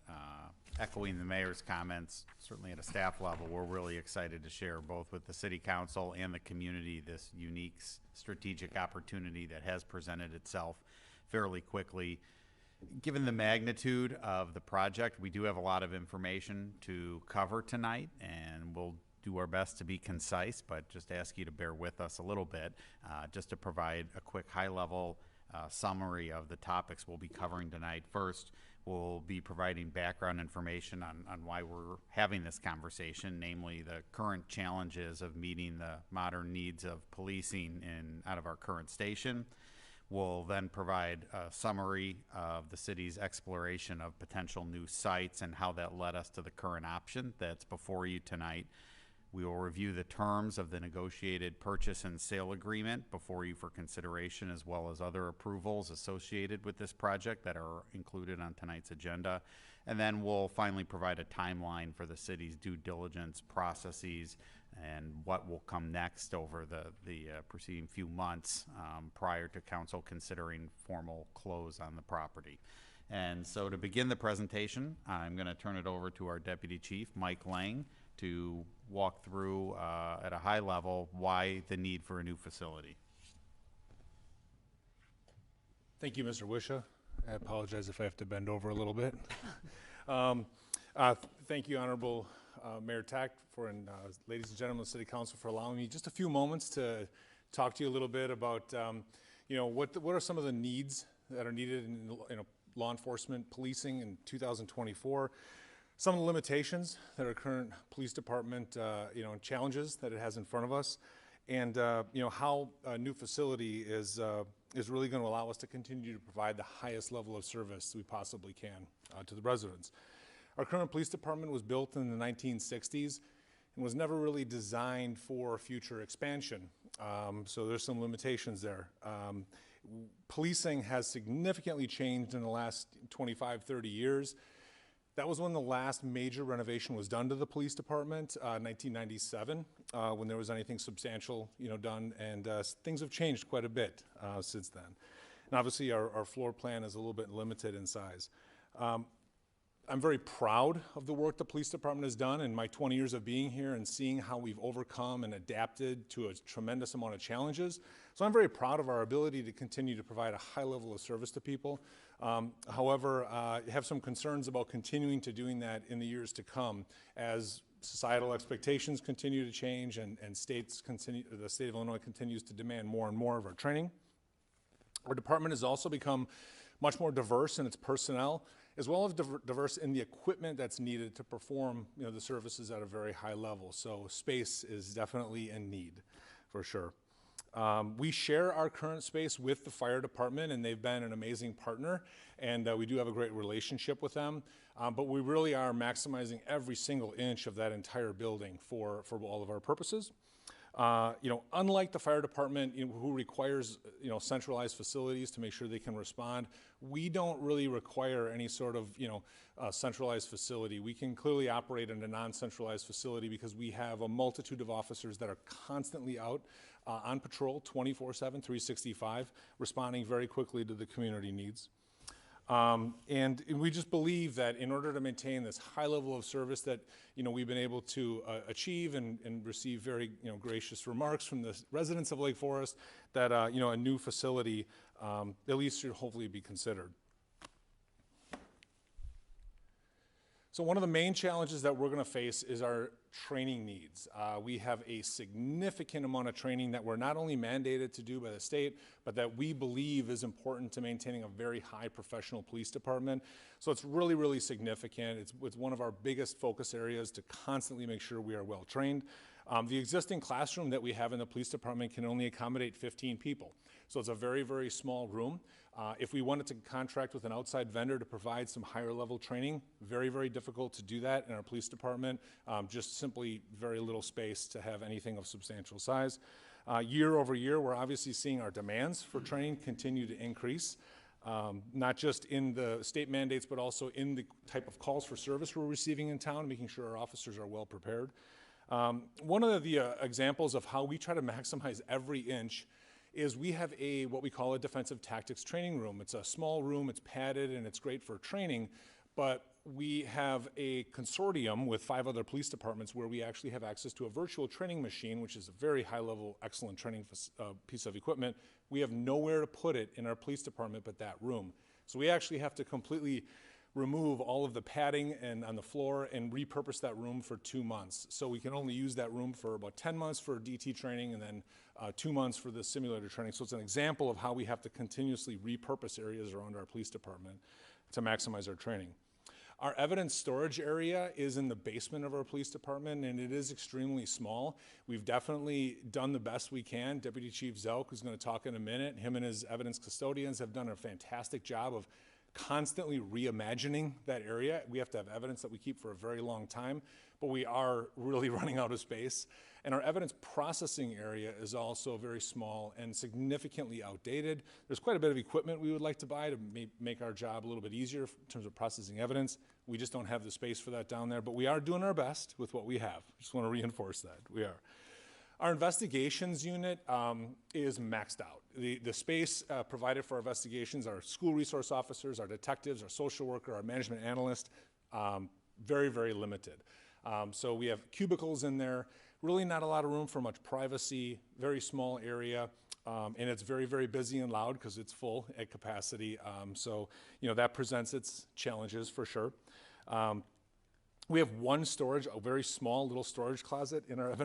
echoing the mayor's comments, certainly at a staff level, we're really excited to share both with the City Council and the community this unique strategic opportunity that has presented itself fairly quickly. Given the magnitude of the project, we do have a lot of information to cover tonight, and we'll do our best to be concise, but just ask you to bear with us a little bit, just to provide a quick high-level summary of the topics we'll be covering tonight. First, we'll be providing background information on why we're having this conversation, namely the current challenges of meeting the modern needs of policing out of our current station. We'll then provide a summary of the city's exploration of potential new sites and how that led us to the current option that's before you tonight. We will review the terms of the negotiated purchase and sale agreement before you for consideration, as well as other approvals associated with this project that are included on tonight's agenda. And then we'll finally provide a timeline for the city's due diligence processes and what will come next over the preceding few months prior to council considering formal close on the property. And so to begin the presentation, I'm going to turn it over to our Deputy Chief, Mike Lang, to walk through at a high level why the need for a new facility. Thank you, Mr. Wisha. I apologize if I have to bend over a little bit. Thank you, Honorable Mayor Tact, and ladies and gentlemen of the City Council, for allowing me just a few moments to talk to you a little bit about, what are some of the needs that are needed in law enforcement policing in 2024. Some of the limitations that our current police department, challenges that it has in front of us, and how a new facility is really going to allow us to continue to provide the highest level of service we possibly can to the residents. Our current police department was built in the 1960s and was never really designed for future expansion. So there's some limitations there. Policing has significantly changed in the last 25, 30 years. That was when the last major renovation was done to the police department, 1997, when there was anything substantial, done, and things have changed quite a bit since then. And obviously, our floor plan is a little bit limited in size. I'm very proud of the work the police department has done in my 20 years of being here and seeing how we've overcome and adapted to a tremendous amount of challenges. So I'm very proud of our ability to continue to provide a high level of service to people. However, I have some concerns about continuing to doing that in the years to come as societal expectations continue to change and the state of Illinois continues to demand more and more of our training. Our department has also become much more diverse in its personnel, as well as diverse in the equipment that's needed to perform the services at a very high level. So space is definitely in need, for sure. We share our current space with the fire department, and they've been an amazing partner, and we do have a great relationship with them. But we really are maximizing every single inch of that entire building for all of our purposes. Unlike the fire department, who requires centralized facilities to make sure they can respond, we don't really require any sort of centralized facility. We can clearly operate in a non-centralized facility because we have a multitude of officers that are constantly out on patrol 24/7, 365, responding very quickly to the community needs. And we just believe that in order to maintain this high level of service that we've been able to achieve and receive very gracious remarks from the residents of Lake Forest, that a new facility at least should hopefully be considered. So one of the main challenges that we're going to face is our training needs. We have a significant amount of training that we're not only mandated to do by the state, but that we believe is important to maintaining a very high professional police department. So it's really, really significant. It's one of our biggest focus areas to constantly make sure we are well trained. The existing classroom that we have in the police department can only accommodate 15 people. So it's a very, very small room. If we wanted to contract with an outside vendor to provide some higher level training, very, very difficult to do that in our police department. Just simply very little space to have anything of substantial size. Year over year, we're obviously seeing our demands for training continue to increase. Not just in the state mandates, but also in the type of calls for service we're receiving in town, making sure our officers are well prepared. One of the examples of how we try to maximize every inch is we have what we call a defensive tactics training room. It's a small room, it's padded, and it's great for training, but we have a consortium with 5 other police departments where we actually have access to a virtual training machine, which is a very high-level, excellent training piece of equipment. We have nowhere to put it in our police department but that room. So we actually have to completely remove all of the padding and on the floor and repurpose that room for 2 months. So we can only use that room for about 10 months for DT training and then 2 months for the simulator training. So it's an example of how we have to continuously repurpose areas around our police department to maximize our training. Our evidence storage area is in the basement of our police department, and it is extremely small. We've definitely done the best we can. Deputy Chief Zelk, who's going to talk in a minute, him and his evidence custodians have done a fantastic job of constantly reimagining that area. We have to have evidence that we keep for a very long time, but we are really running out of space. And our evidence processing area is also very small and significantly outdated. There's quite a bit of equipment we would like to buy to make our job a little bit easier in terms of processing evidence. We just don't have the space for that down there, but we are doing our best with what we have. Just want to reinforce that, we are. Our investigations unit is maxed out. The space provided for our investigations, our school resource officers, our detectives, our social worker, our management analyst, very, very limited. So we have cubicles in there, really not a lot of room for much privacy, very small area, and it's very, very busy and loud because it's full at capacity. So, you know, that presents its challenges for sure. We have one storage, a very small little storage closet in our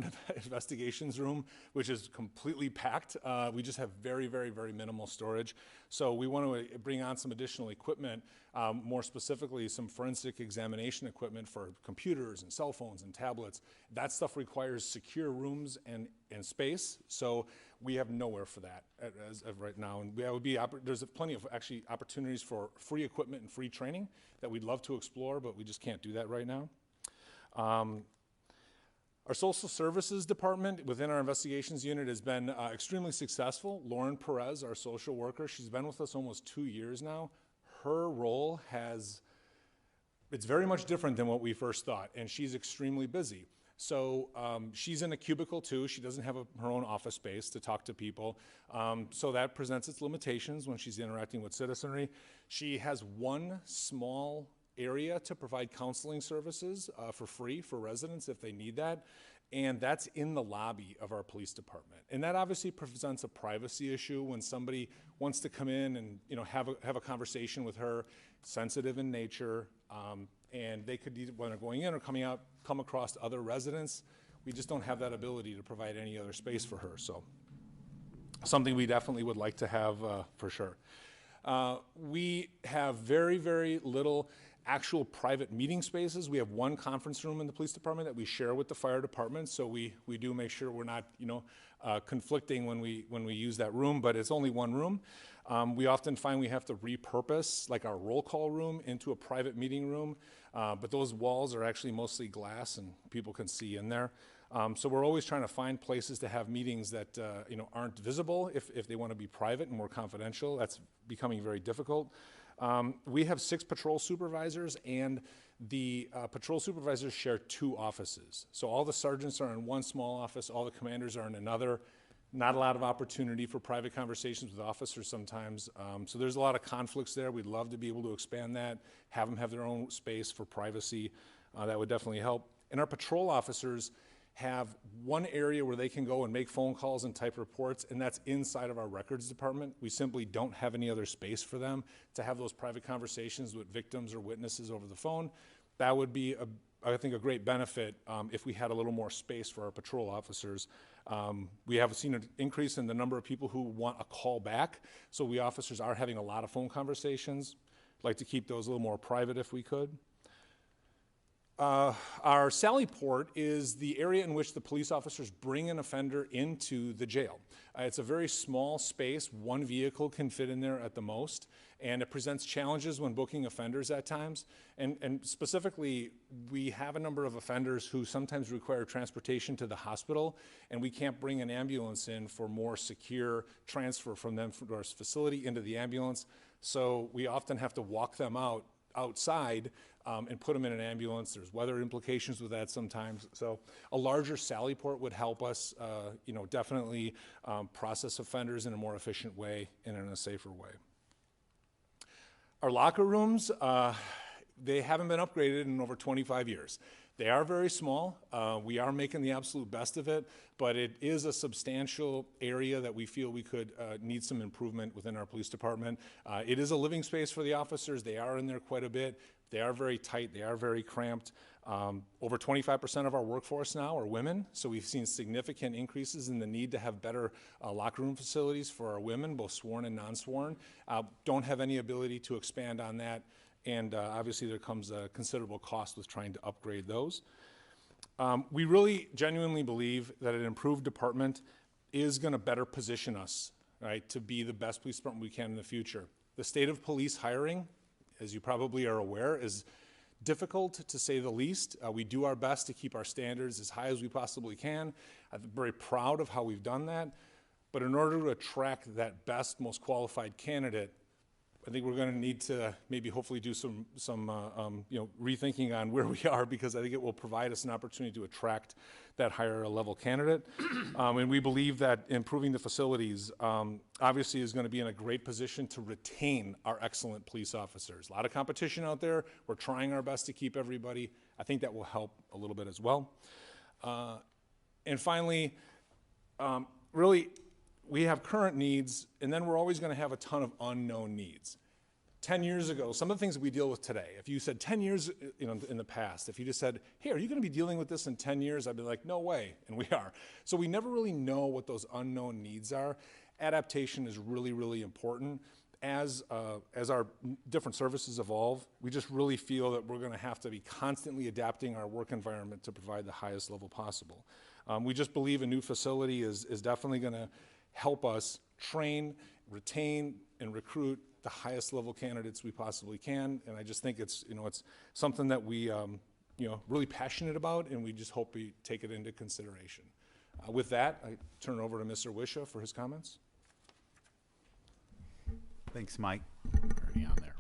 investigations room, which is completely packed. We just have very, very, very minimal storage. So we want to bring on some additional equipment, more specifically some forensic examination equipment for computers and cell phones and tablets. That stuff requires secure rooms and space. So we have nowhere for that as of right now. And that would be, there's plenty of actually opportunities for free equipment and free training that we'd love to explore, but we just can't do that right now. Our social services department within our investigations unit has been extremely successful. Lauren Perez, our social worker, she's been with us almost 2 years now. Her role it's very much different than what we first thought, and she's extremely busy. So she's in a cubicle too. She doesn't have her own office space to talk to people. So that presents its limitations when she's interacting with citizenry. She has one small area to provide counseling services for free for residents if they need that. And that's in the lobby of our police department. And that obviously presents a privacy issue when somebody wants to come in and have a conversation with her, sensitive in nature, and they could either, when they're going in or coming out, come across other residents. We just don't have that ability to provide any other space for her. So something we definitely would like to have for sure. We have very, very little actual private meeting spaces. We have one conference room in the police department that we share with the fire department, so we do make sure we're not conflicting when we use that room, but it's only one room. We often find we have to repurpose like our roll call room into a private meeting room, but those walls are actually mostly glass and people can see in there. So we're always trying to find places to have meetings that aren't visible if they want to be private and more confidential. That's becoming very difficult. We have 6 patrol supervisors, and the patrol supervisors share 2 offices. So all the sergeants are in one small office, all the commanders are in another. Not a lot of opportunity for private conversations with officers sometimes. So there's a lot of conflicts there. We'd love to be able to expand that, have them have their own space for privacy. That would definitely help. And our patrol officers have one area where they can go and make phone calls and type reports, and that's inside of our records department. We simply don't have any other space for them to have those private conversations with victims or witnesses over the phone. That would be, I think, a great benefit if we had a little more space for our patrol officers. We have seen an increase in the number of people who want a call back, so we officers are having a lot of phone conversations. I'd like to keep those a little more private if we could. Our Sally Port is the area in which the police officers bring an offender into the jail. It's a very small space. One vehicle can fit in there at the most, and it presents challenges when booking offenders at times. And specifically, we have a number of offenders who sometimes require transportation to the hospital, and we can't bring an ambulance in for more secure transfer from them from our facility into the ambulance. So we often have to walk them outside and put them in an ambulance. There's weather implications with that sometimes. So a larger Sally port would help us, definitely process offenders in a more efficient way and in a safer way. Our locker rooms, they haven't been upgraded in over 25 years. They are very small. We are making the absolute best of it, but it is a substantial area that we feel we could need some improvement within our police department. It is a living space for the officers. They are in there quite a bit. They are very tight. They are very cramped. Over 25% of our workforce now are women, so we've seen significant increases in the need to have better locker room facilities for our women, both sworn and non-sworn. Don't have any ability to expand on that. And obviously there comes a considerable cost with trying to upgrade those. We really genuinely believe that an improved department is going to better position us, right, to be the best police department we can in the future. The state of police hiring, as you probably are aware, is difficult to say the least. We do our best to keep our standards as high as we possibly can. I'm very proud of how we've done that. But in order to attract that best, most qualified candidate, I think we're going to need to maybe hopefully do some rethinking on where we are, because I think it will provide us an opportunity to attract that higher level candidate. And we believe that improving the facilities obviously is going to be in a great position to retain our excellent police officers. A lot of competition out there. We're trying our best to keep everybody. I think that will help a little bit as well. And finally, really, we have current needs, and then we're always going to have a ton of unknown needs. 10 years ago, some of the things that we deal with today, if you said 10 years in the past, if you just said, hey, are you going to be dealing with this in 10 years? I'd be like, no way, and we are. So we never really know what those unknown needs are. Adaptation is really, really important. As our different services evolve, we just really feel that we're going to have to be constantly adapting our work environment to provide the highest level possible. We just believe a new facility is definitely going to help us train, retain, and recruit the highest level candidates we possibly can. And I just think it's something that we really passionate about, and we just hope we take it into consideration. With that, I turn it over to Mr. Wisha for his comments. Thanks, Mike. Already on there.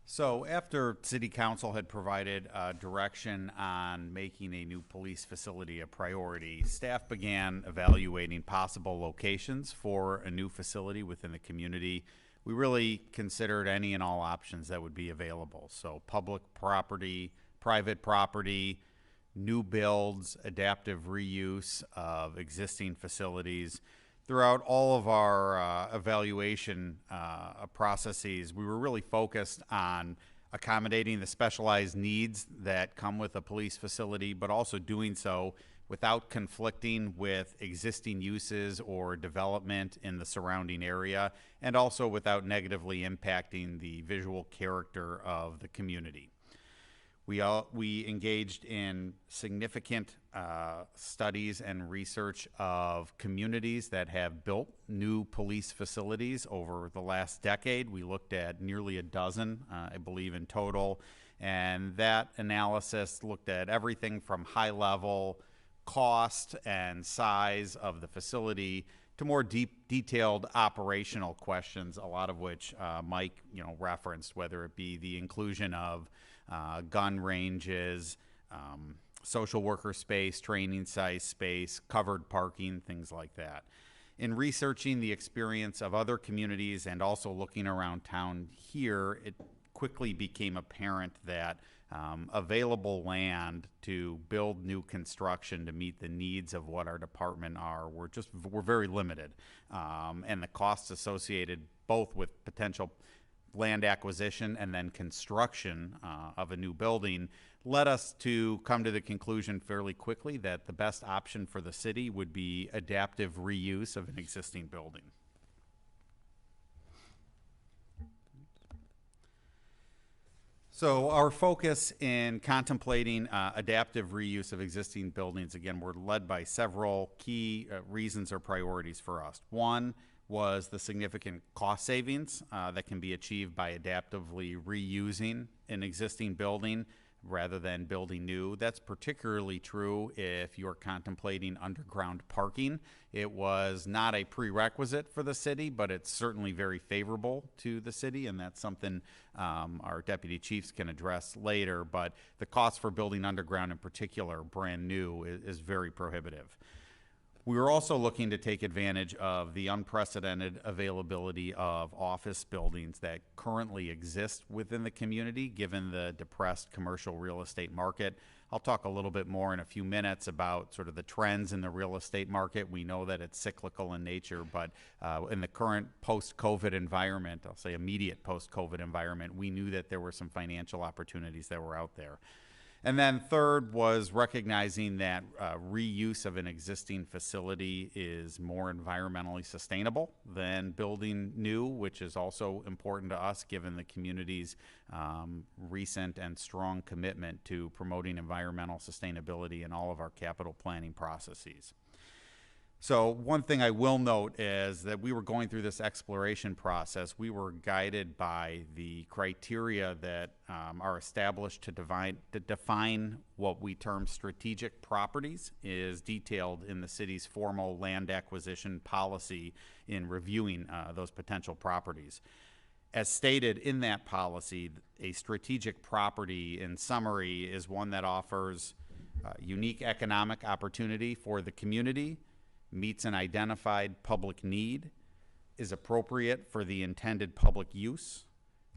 So after City Council had provided direction on making a new police facility a priority, staff began evaluating possible locations for a new facility within the community. We really considered any and all options that would be available. So public property, private property, new builds, adaptive reuse of existing facilities. Throughout all of our evaluation processes, we were really focused on accommodating the specialized needs that come with a police facility, but also doing so without conflicting with existing uses or development in the surrounding area, and also without negatively impacting the visual character of the community. We engaged in significant studies and research of communities that have built new police facilities over the last decade. We looked at nearly a dozen, I believe, in total, and that analysis looked at everything from high-level cost and size of the facility to more detailed operational questions, a lot of which Mike referenced, whether it be the inclusion of gun ranges, social worker space, training size space, covered parking, things like that. In researching the experience of other communities and also looking around town here, it quickly became apparent that available land to build new construction to meet the needs of what our department are were very limited. And the costs associated both with potential land acquisition and then construction of a new building led us to come to the conclusion fairly quickly that the best option for the city would be adaptive reuse of an existing building. So our focus in contemplating adaptive reuse of existing buildings, again, were led by several key reasons or priorities for us. One was the significant cost savings that can be achieved by adaptively reusing an existing building rather than building new. That's particularly true if you're contemplating underground parking. It was not a prerequisite for the city, but it's certainly very favorable to the city, and that's something our deputy chiefs can address later. But the cost for building underground in particular, brand new, is very prohibitive. We were also looking to take advantage of the unprecedented availability of office buildings that currently exist within the community, given the depressed commercial real estate market. I'll talk a little bit more in a few minutes about sort of the trends in the real estate market. We know that it's cyclical in nature, but in the current post-COVID environment, I'll say immediate post-COVID environment, we knew that there were some financial opportunities that were out there. And then third was recognizing that reuse of an existing facility is more environmentally sustainable than building new, which is also important to us given the community's recent and strong commitment to promoting environmental sustainability in all of our capital planning processes. So one thing I will note is that we were going through this exploration process. We were guided by the criteria that are established to define what we term strategic properties, is detailed in the city's formal land acquisition policy in reviewing those potential properties. As stated in that policy, a strategic property, in summary, is one that offers unique economic opportunity for the community, meets an identified public need, is appropriate for the intended public use,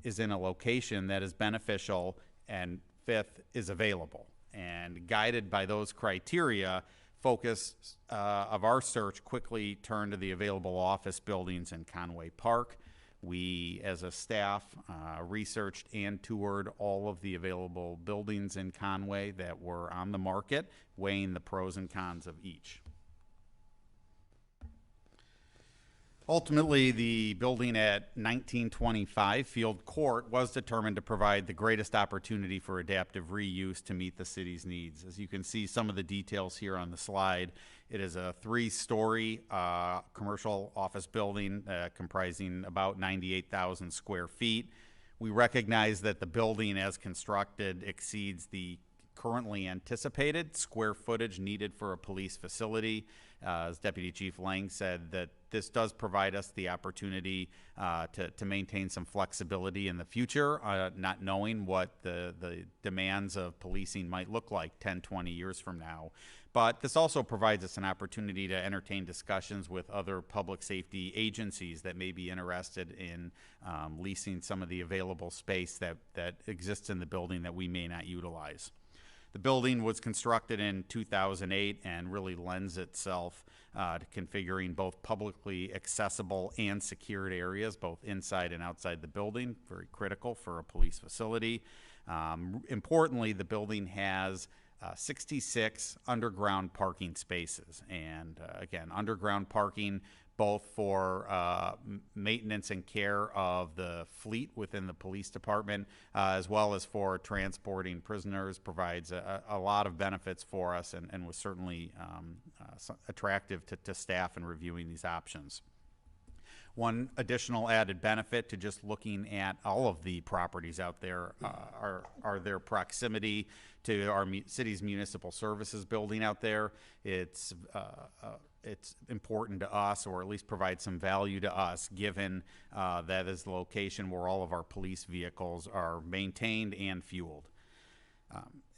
is in a location that is beneficial, and fifth, is available. And guided by those criteria, focus of our search quickly turned to the available office buildings in Conway Park. We, as a staff, researched and toured all of the available buildings in Conway that were on the market, weighing the pros and cons of each. Ultimately, the building at 1925 Field Court was determined to provide the greatest opportunity for adaptive reuse to meet the city's needs. As you can see some of the details here on the slide, it is a 3-story commercial office building comprising about 98,000 square feet. We recognize that the building as constructed exceeds the currently anticipated square footage needed for a police facility. As Deputy Chief Lang said, that this does provide us the opportunity to maintain some flexibility in the future, not knowing what the demands of policing might look like 10, 20 years from now. But this also provides us an opportunity to entertain discussions with other public safety agencies that may be interested in leasing some of the available space that exists in the building that we may not utilize. The building was constructed in 2008 and really lends itself to configuring both publicly accessible and secured areas, both inside and outside the building, very critical for a police facility. Importantly, the building has 66 underground parking spaces. And again, underground parking both for maintenance and care of the fleet within the police department, as well as for transporting prisoners, provides a lot of benefits for us and was certainly attractive to staff in reviewing these options. One additional added benefit to just looking at all of the properties out there are their proximity to our city's municipal services building out there. It's important to us, or at least provides some value to us, given that is the location where all of our police vehicles are maintained and fueled.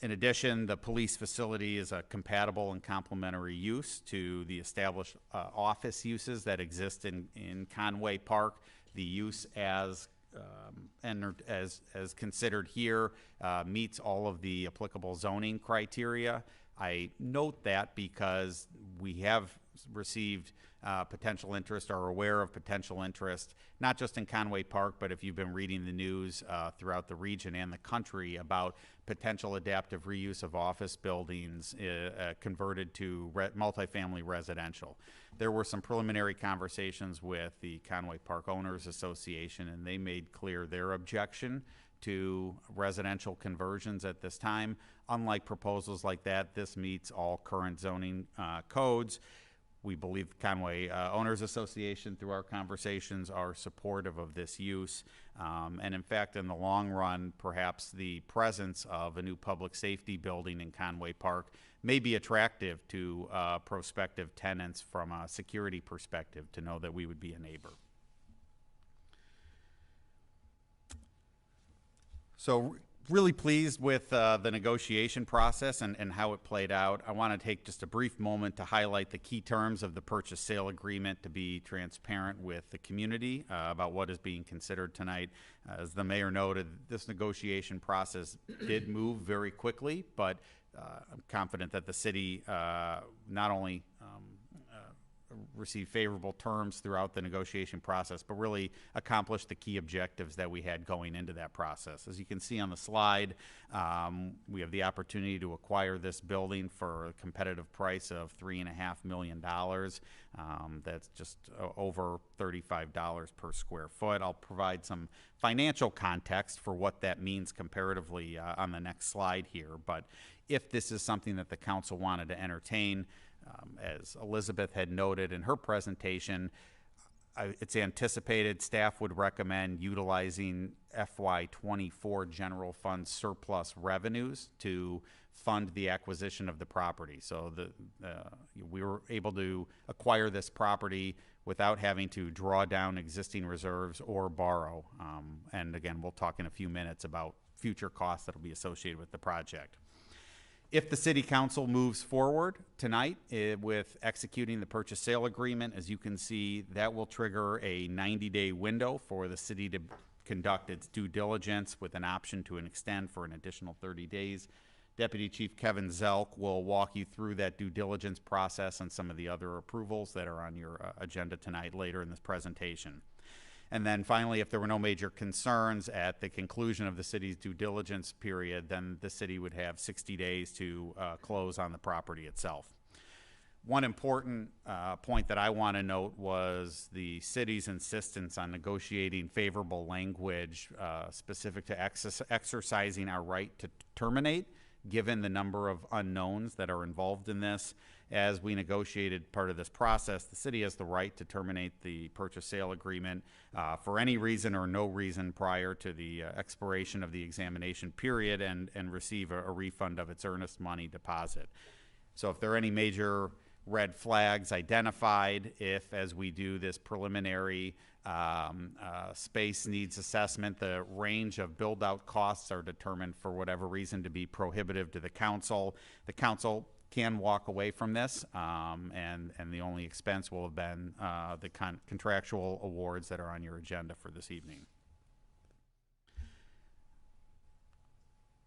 In addition, the police facility is a compatible and complementary use to the established office uses that exist in Conway Park. The use as considered here meets all of the applicable zoning criteria. I note that because we have received potential interest, are aware of potential interest, not just in Conway Park, but if you've been reading the news throughout the region and the country about potential adaptive reuse of office buildings converted to multifamily residential. There were some preliminary conversations with the Conway Park Owners Association, and they made clear their objection to residential conversions at this time. Unlike proposals like that, this meets all current zoning codes. we believe Conway Owners Association, through our conversations, are supportive of this use. And in fact, in the long run, perhaps the presence of a new public safety building in Conway Park may be attractive to prospective tenants from a security perspective, to know that we would be a neighbor. So really pleased with the negotiation process and how it played out. I want to take just a brief moment to highlight the key terms of the purchase sale agreement, to be transparent with the community about what is being considered tonight. As the mayor noted, this negotiation process did move very quickly, but I'm confident that the city not only received favorable terms throughout the negotiation process, but really accomplished the key objectives that we had going into that process. As you can see on the slide, we have the opportunity to acquire this building for a competitive price of $3.5 million. That's just over $35 per square foot. I'll provide some financial context for what that means comparatively on the next slide here. But if this is something that the council wanted to entertain, as Elizabeth had noted in her presentation, it's anticipated staff would recommend utilizing FY24 general fund surplus revenues to fund the acquisition of the property. So we were able to acquire this property without having to draw down existing reserves or borrow. And again, we'll talk in a few minutes about future costs that will be associated with the project. If the city council moves forward tonight with executing the purchase sale agreement, as you can see, that will trigger a 90-day window for the city to conduct its due diligence, with an option to extend for an additional 30 days. Deputy Chief Kevin Zelk will walk you through that due diligence process and some of the other approvals that are on your agenda tonight later in this presentation. And then finally, if there were no major concerns at the conclusion of the city's due diligence period, then the city would have 60 days to close on the property itself. One important point that I want to note was the city's insistence on negotiating favorable language specific to exercising our right to terminate, given the number of unknowns that are involved in this. As we negotiated part of this process, the city has the right to terminate the purchase sale agreement for any reason or no reason prior to the expiration of the examination period, and receive a refund of its earnest money deposit. So if there are any major red flags identified, if as we do this preliminary space needs assessment, the range of build out costs are determined for whatever reason to be prohibitive to the council can walk away from this, and the only expense will have been the contractual awards that are on your agenda for this evening.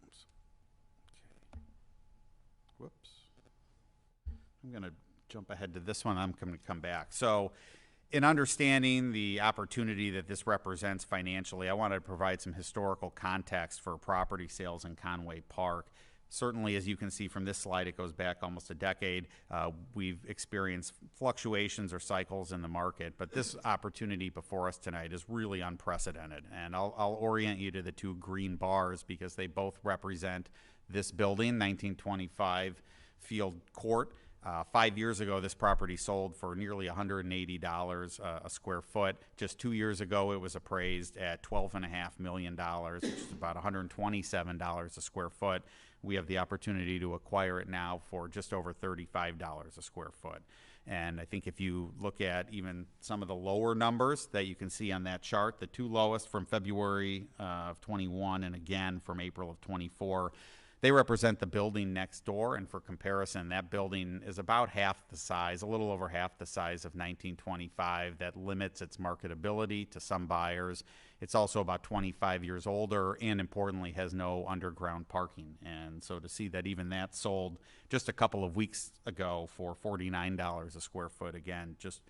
Oops. Okay. Whoops. I'm going to jump ahead to this one. I'm going to come back. So, in understanding the opportunity that this represents financially, I wanted to provide some historical context for property sales in Conway Park. Certainly, as you can see from this slide, it goes back almost a decade. We've experienced fluctuations or cycles in the market, but this opportunity before us tonight is really unprecedented. And I'll orient you to the two green bars because they both represent this building, 1925 Field Court. 5 years ago, this property sold for nearly $180 a square foot. Just 2 years ago, it was appraised at $12.5 million, which is about $127 a square foot. We have the opportunity to acquire it now for just over $35 a square foot. And I think if you look at even some of the lower numbers that you can see on that chart, the two lowest from February of 21 and again from April of 24, they represent the building next door, and for comparison, that building is about half the size, a little over half the size of 1925. That limits its marketability to some buyers. It's also about 25 years older, and importantly, has no underground parking. And so to see that even that sold just a couple of weeks ago for $49 a square foot, again, just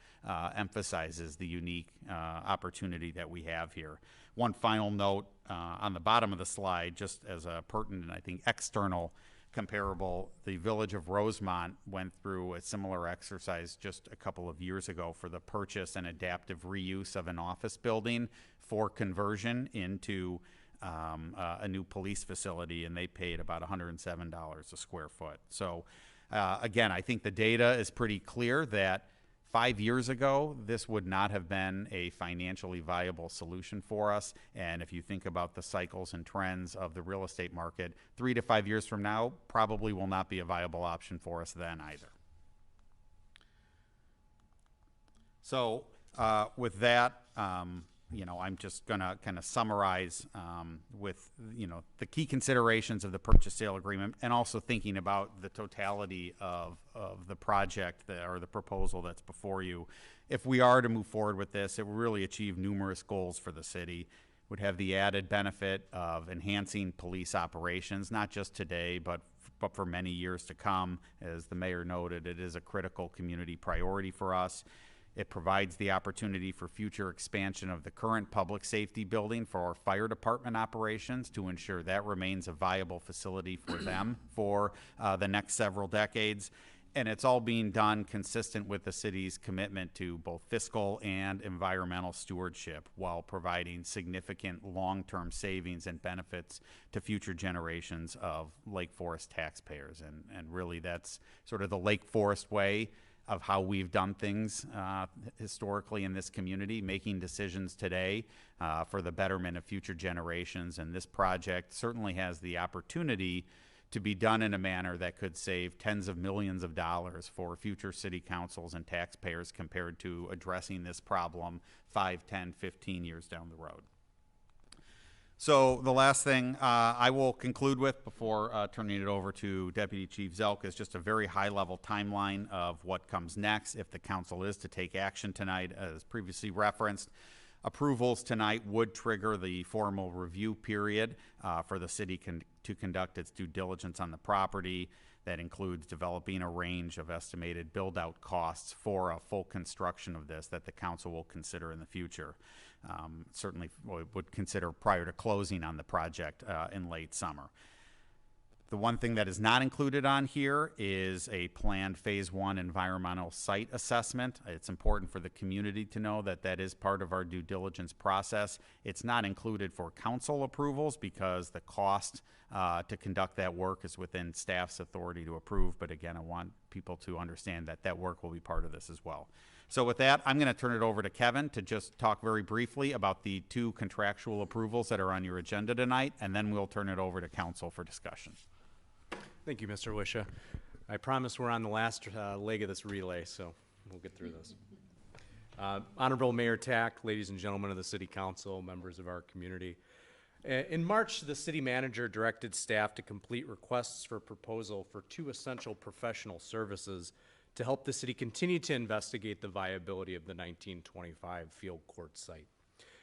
emphasizes the unique opportunity that we have here. One final note on the bottom of the slide, just as a pertinent, I think, external comparable, the village of Rosemont went through a similar exercise just a couple of years ago for the purchase and adaptive reuse of an office building for conversion into a new police facility, and they paid about $107 a square foot. So again, I think the data is pretty clear that 5 years ago, this would not have been a financially viable solution for us. And if you think about the cycles and trends of the real estate market, 3 to 5 years from now probably will not be a viable option for us then either. So with that, I'm just going to kind of summarize with, the key considerations of the purchase sale agreement, and also thinking about the totality of the project or the proposal that's before you. If we are to move forward with this, it will really achieve numerous goals for the city. Would have the added benefit of enhancing police operations, not just today, but for many years to come. As the mayor noted, it is a critical community priority for us. It provides the opportunity for future expansion of the current public safety building for our fire department operations to ensure that remains a viable facility for them for the next several decades. And it's all being done consistent with the city's commitment to both fiscal and environmental stewardship, while providing significant long-term savings and benefits to future generations of Lake Forest taxpayers. And really, that's sort of the Lake Forest way of how we've done things historically in this community, making decisions today for the betterment of future generations. And this project certainly has the opportunity to be done in a manner that could save tens of millions of dollars for future city councils and taxpayers compared to addressing this problem 5, 10, 15 years down the road. So the last thing I will conclude with before turning it over to Deputy Chief Zelk is just a very high-level timeline of what comes next if the council is to take action tonight. As previously referenced, approvals tonight would trigger the formal review period for the city to conduct its due diligence on the property. That includes developing a range of estimated build-out costs for a full construction of this that the council will consider in the future. Certainly would consider prior to closing on the project in late summer. The one thing that is not included on here is a planned phase 1 environmental site assessment. It's important for the community to know that that is part of our due diligence process. It's not included for council approvals because the cost to conduct that work is within staff's authority to approve. But again, I want people to understand that that work will be part of this as well. So with that, I'm going to turn it over to Kevin to just talk very briefly about the 2 contractual approvals that are on your agenda tonight, and then we'll turn it over to council for discussion. Thank you, Mr. Wisha. I promise we're on the last leg of this relay, so we'll get through this. Honorable Mayor Tack, ladies and gentlemen of the City Council, members of our community. In March, the city manager directed staff to complete requests for proposal for 2 essential professional services to help the city continue to investigate the viability of the 1925 field court site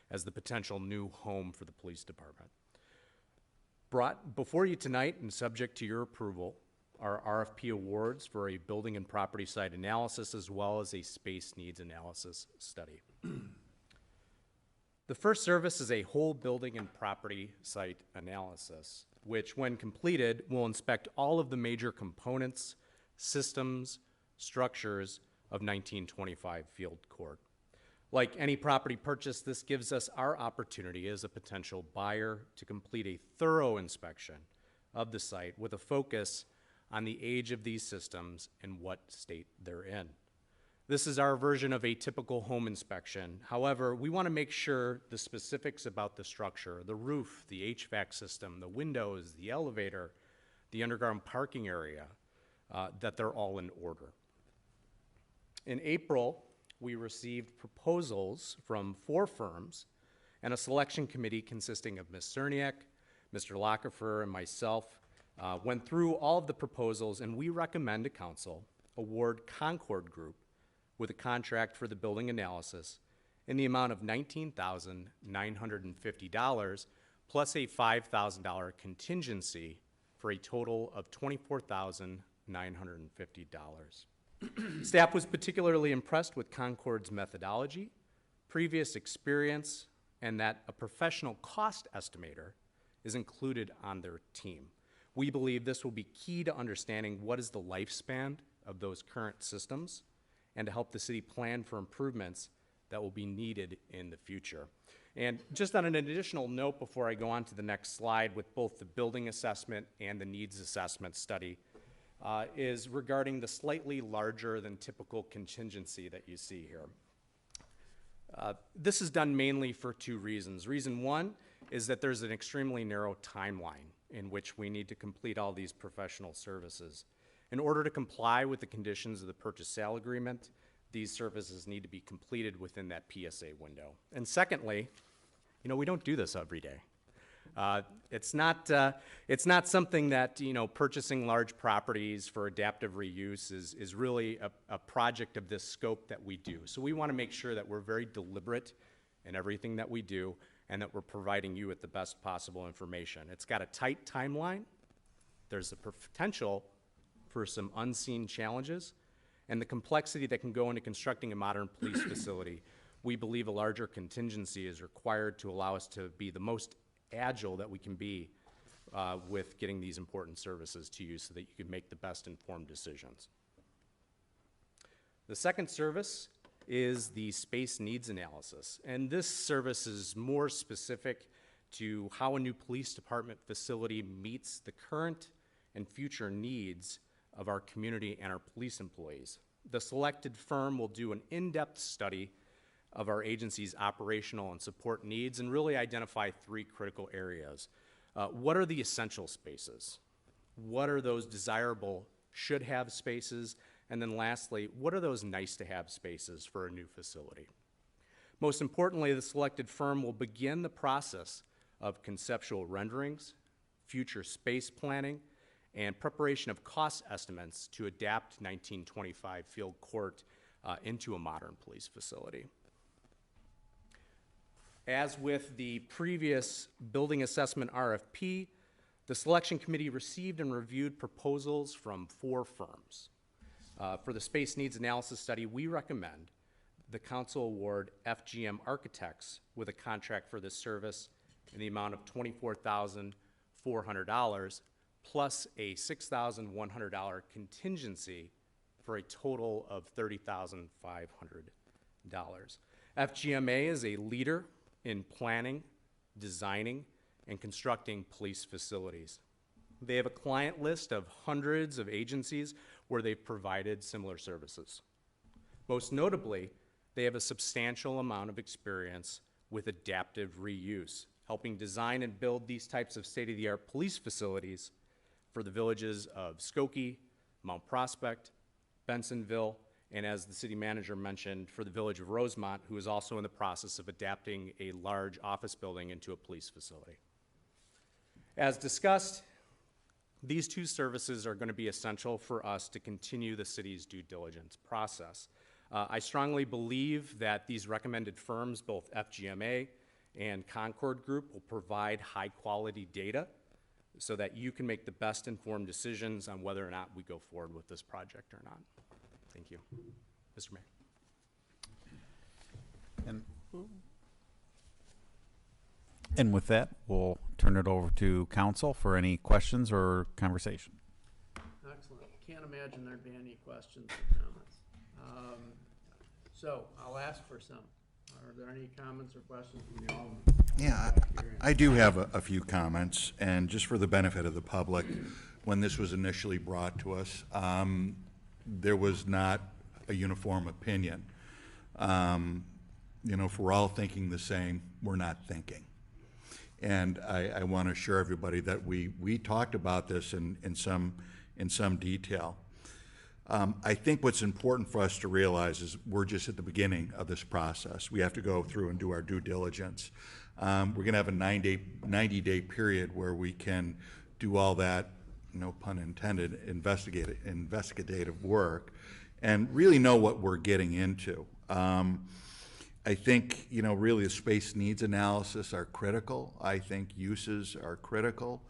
as the potential new home for the police department. Brought before you tonight and subject to your approval are RFP awards for a building and property site analysis as well as a space needs analysis study. The first service is a whole building and property site analysis, which when completed will inspect all of the major components, systems, structures of 1925 field court. Like any property purchase, this gives us our opportunity as a potential buyer to complete a thorough inspection of the site with a focus on the age of these systems and what state they're in. This is our version of a typical home inspection. However, we want to make sure the specifics about the structure, the roof, the HVAC system, the windows, the elevator, the underground parking area, that they're all in order. In April, we received proposals from 4 firms and a selection committee consisting of Ms. Cerniak, Mr. Lockefer, and myself went through all of the proposals, and we recommend to council award Concord Group with a contract for the building analysis in the amount of $19,950 plus a $5,000 contingency for a total of $24,950. Staff was particularly impressed with Concord's methodology, previous experience, and that a professional cost estimator is included on their team. We believe this will be key to understanding what is the lifespan of those current systems and to help the city plan for improvements that will be needed in the future. And just on an additional note before I go on to the next slide, with both the building assessment and the needs assessment study, is regarding the slightly larger than typical contingency that you see here. This is done mainly for two reasons. Reason one is that there's an extremely narrow timeline in which we need to complete all these professional services. In order to comply with the conditions of the purchase sale agreement, these services need to be completed within that PSA window. And secondly, you know, we don't do this every day. It's not something that, you know, purchasing large properties for adaptive reuse is really a project of this scope that we do. So we want to make sure that we're very deliberate in everything that we do and that we're providing you with the best possible information. It's got a tight timeline. There's the potential for some unseen challenges and the complexity that can go into constructing a modern police facility. We believe a larger contingency is required to allow us to be the most agile that we can be with getting these important services to you so that you can make the best informed decisions. The second service is the space needs analysis. And this service is more specific to how a new police department facility meets the current and future needs of our community and our police employees. The selected firm will do an in-depth study of our agency's operational and support needs and really identify three critical areas. What are the essential spaces? What are those desirable should-have spaces? And then lastly, what are those nice-to-have spaces for a new facility? Most importantly, the selected firm will begin the process of conceptual renderings, future space planning, and preparation of cost estimates to adapt 1925 Field Court into a modern police facility. As with the previous building assessment RFP, the selection committee received and reviewed proposals from 4 firms. For the space needs analysis study, we recommend the council award FGM Architects with a contract for this service in the amount of $24,400 plus a $6,100 contingency for a total of $30,500. FGMA is a leader in planning, designing, and constructing police facilities. They have a client list of hundreds of agencies where they've provided similar services. Most notably, they have a substantial amount of experience with adaptive reuse, helping design and build these types of state-of-the-art police facilities for the villages of Skokie, Mount Prospect, Bensonville, and as the city manager mentioned, for the village of Rosemont, who is also in the process of adapting a large office building into a police facility. As discussed, these 2 services are going to be essential for us to continue the city's due diligence process. I strongly believe that these recommended firms, both FGMA and Concord Group, will provide high-quality data so that you can make the best informed decisions on whether or not we go forward with this project or not. Thank you. Mr. Mayor. And with that, we'll turn it over to council for any questions or conversation. Excellent. Can't imagine there'd be any questions or comments. So I'll ask for some. Are there any comments or questions from the alderman? Yeah, I do have a few comments, and just for the benefit of the public, when this was initially brought to us, there was not a uniform opinion. You know, if we're all thinking the same, we're not thinking. And I want to assure everybody that we talked about this in some detail. I think what's important for us to realize is we're just at the beginning of this process. We have to go through and do our due diligence. We're going to have a 90-day period where we can do all that, no pun intended, investigative work and really know what we're getting into. I think, you know, really the space needs analysis are critical. I think uses are critical.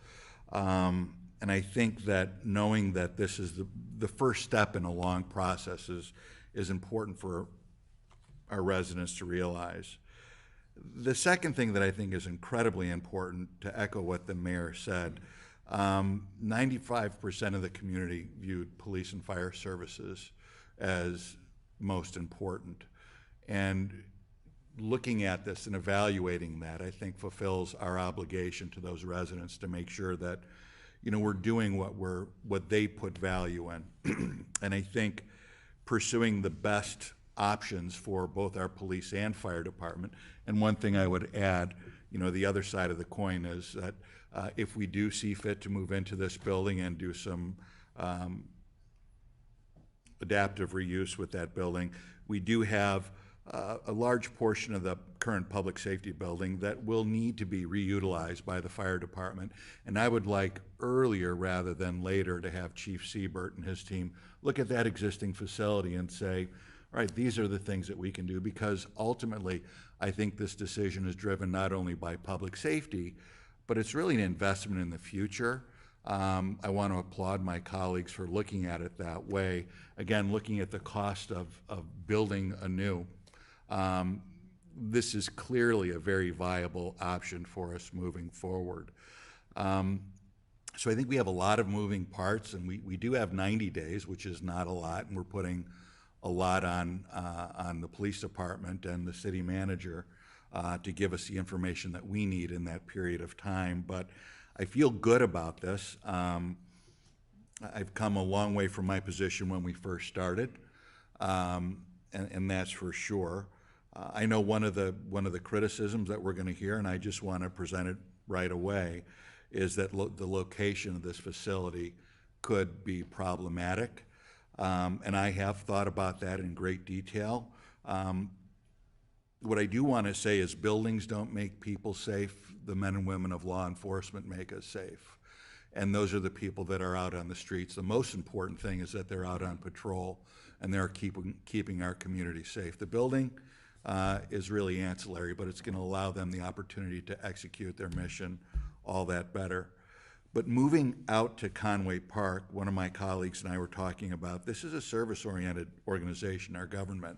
And I think that knowing that this is the first step in a long process is important for our residents to realize. The second thing that I think is incredibly important, to echo what the mayor said, 95% of the community viewed police and fire services as most important. And looking at this and evaluating that, I think fulfills our obligation to those residents to make sure that, we're doing what they put value in. And I think pursuing the best options for both our police and fire department. And one thing I would add, the other side of the coin is that if we do see fit to move into this building and do some adaptive reuse with that building, we do have a large portion of the current public safety building that will need to be reutilized by the fire department. And I would like earlier rather than later to have Chief Siebert and his team look at that existing facility and say, all right, these are the things that we can do, because ultimately I think this decision is driven not only by public safety, but it's really an investment in the future. I want to applaud my colleagues for looking at it that way. Again, looking at the cost of building anew. This is clearly a very viable option for us moving forward. So I think we have a lot of moving parts, and we do have 90 days, which is not a lot, and we're putting a lot on the police department and the city manager to give us the information that we need in that period of time. But I feel good about this. I've come a long way from my position when we first started, and that's for sure. I know one of the criticisms that we're going to hear, and I just want to present it right away, is that the location of this facility could be problematic, and I have thought about that in great detail. What I do want to say is buildings don't make people safe. The men and women of law enforcement make us safe. And those are the people that are out on the streets. The most important thing is that they're out on patrol and they're keeping our community safe. The building is really ancillary, but it's going to allow them the opportunity to execute their mission all that better. But moving out to Conway Park, one of my colleagues and I were talking about, this is a service-oriented organization, our government.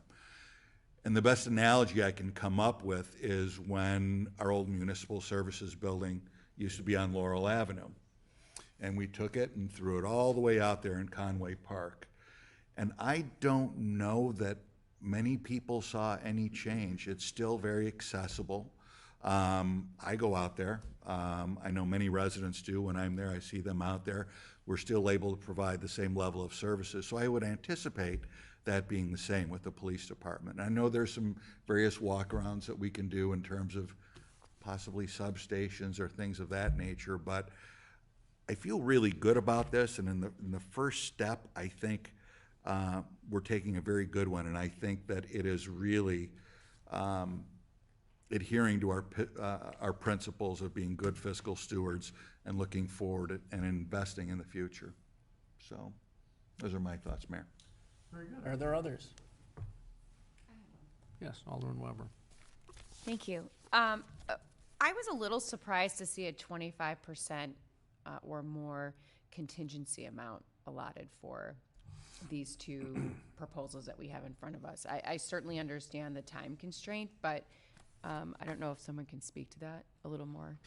And the best analogy I can come up with is when our old municipal services building used to be on Laurel Avenue. And we took it and threw it all the way out there in Conway Park. And I don't know that many people saw any change. It's still very accessible. I go out there. I know many residents do. When I'm there, I see them out there. We're still able to provide the same level of services. So I would anticipate that being the same with the police department. I know there's some various walkarounds that we can do in terms of possibly substations or things of that nature, but I feel really good about this, and in the first step, I think we're taking a very good one, and I think that it is really adhering to our principles of being good fiscal stewards and looking forward and investing in the future. So those are my thoughts, Mayor. Very good. Are there others? Yes, Alderman Weber. Thank you. I was a little surprised to see a 25% or more contingency amount allotted for these two proposals that we have in front of us. I certainly understand the time constraint, but I don't know if someone can speak to that a little more.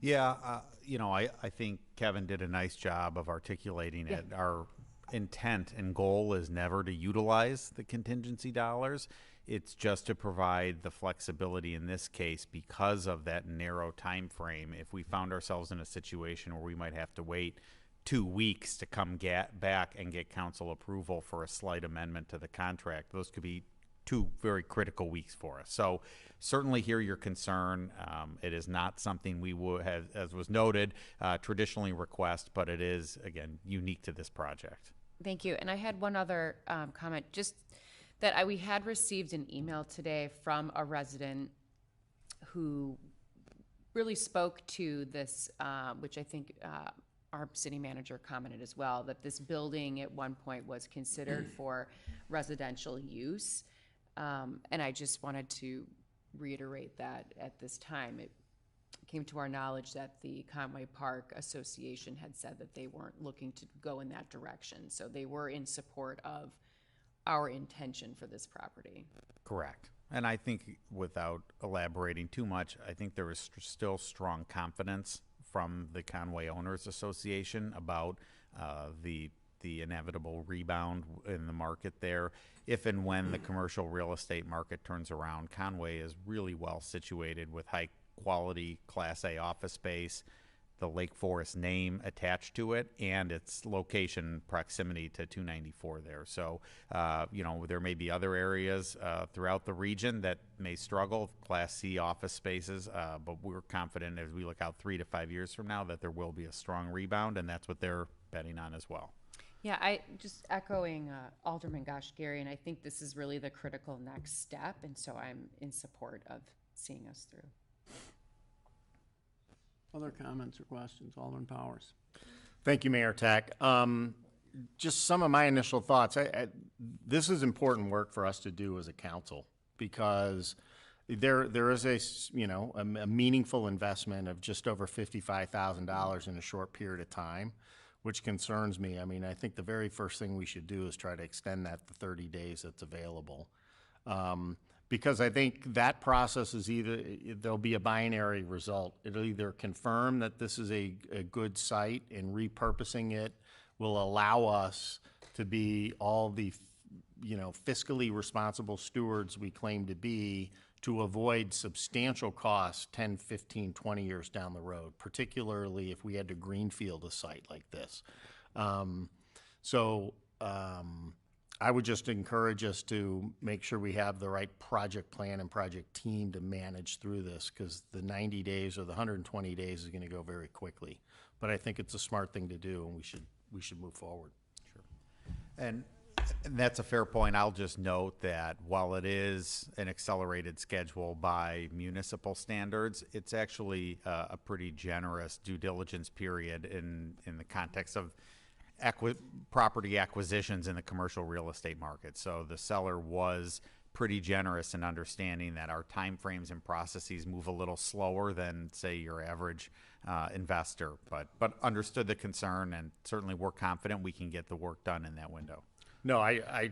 Yeah, I think Kevin did a nice job of articulating it. Our intent and goal is never to utilize the contingency dollars. It's just to provide the flexibility in this case because of that narrow time frame. If we found ourselves in a situation where we might have to wait 2 weeks to come back and get council approval for a slight amendment to the contract, those could be 2 very critical weeks for us. So certainly hear your concern. It is not something we would have, as was noted, traditionally request, but it is, again, unique to this project. Thank you. And I had one other comment, just that we had received an email today from a resident who really spoke to this, which I think our city manager commented as well, that this building at one point was considered for residential use. And I just wanted to reiterate that at this time. It came to our knowledge that the Conway Park Association had said that they weren't looking to go in that direction. So they were in support of our intention for this property. Correct. And I think without elaborating too much, I think there is still strong confidence from the Conway Owners Association about the inevitable rebound in the market there. If and when the commercial real estate market turns around, Conway is really well situated with high quality Class A office space, the Lake Forest name attached to it and its location proximity to 294 there. So, you know, there may be other areas throughout the region that may struggle, Class C office spaces, but we're confident as we look out 3 to 5 years from now that there will be a strong rebound, and that's what they're betting on as well. Yeah, I just echoing Alderman Goshgarian, I think this is really the critical next step, and so I'm in support of seeing us through. Other comments or questions? Alderman Powers. Thank you, Mayor Tack. Just some of my initial thoughts. This is important work for us to do as a council because there is a meaningful investment of just over $55,000 in a short period of time, which concerns me. I mean, I think the very first thing we should do is try to extend that to 30 days that's available. Because I think that process is there'll be a binary result. It'll either confirm that this is a good site and repurposing it will allow us to be all the, fiscally responsible stewards we claim to be to avoid substantial costs 10, 15, 20 years down the road, particularly if we had to greenfield a site like this. I would just encourage us to make sure we have the right project plan and project team to manage through this, because the 90 days or the 120 days is going to go very quickly. But I think it's a smart thing to do, and we should move forward. Sure. And that's a fair point. I'll just note that while it is an accelerated schedule by municipal standards, it's actually a pretty generous due diligence period in the context of property acquisitions in the commercial real estate market. So the seller was pretty generous in understanding that our timeframes and processes move a little slower than, say, your average investor, but understood the concern, and certainly we're confident we can get the work done in that window. No, I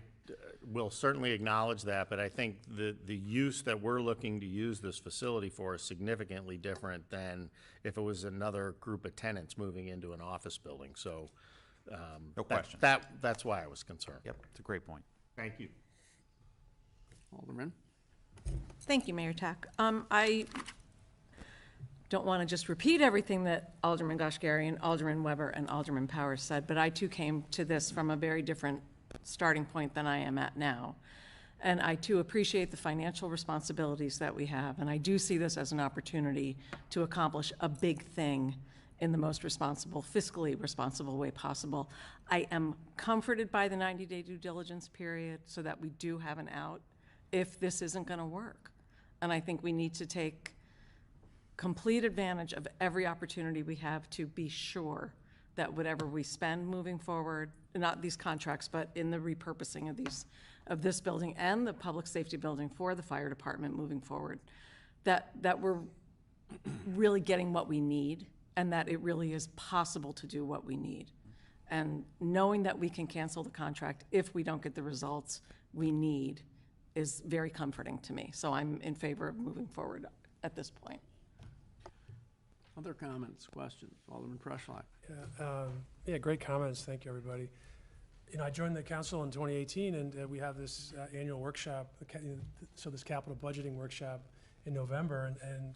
will certainly acknowledge that, but I think the use that we're looking to use this facility for is significantly different than if it was another group of tenants moving into an office building. So no question. That's why I was concerned. Yep, it's a great point. Thank you. Alderman. Thank you, Mayor Tack. I don't want to just repeat everything that Alderman Goshgarian, Alderman Weber, and Alderman Powers said, but I too came to this from a very different starting point than I am at now. And I too appreciate the financial responsibilities that we have, and I do see this as an opportunity to accomplish a big thing in the most fiscally responsible way possible. I am comforted by the 90-day due diligence period so that we do have an out if this isn't going to work. And I think we need to take complete advantage of every opportunity we have to be sure that whatever we spend moving forward, not these contracts, but in the repurposing of this building and the public safety building for the fire department moving forward, that we're really getting what we need, and that it really is possible to do what we need. And knowing that we can cancel the contract if we don't get the results we need is very comforting to me. So I'm in favor of moving forward at this point. Other comments, questions? Alderman Preschlack. Yeah, great comments. Thank you, everybody. I joined the council in 2018, and we have this annual workshop, so this capital budgeting workshop in November, and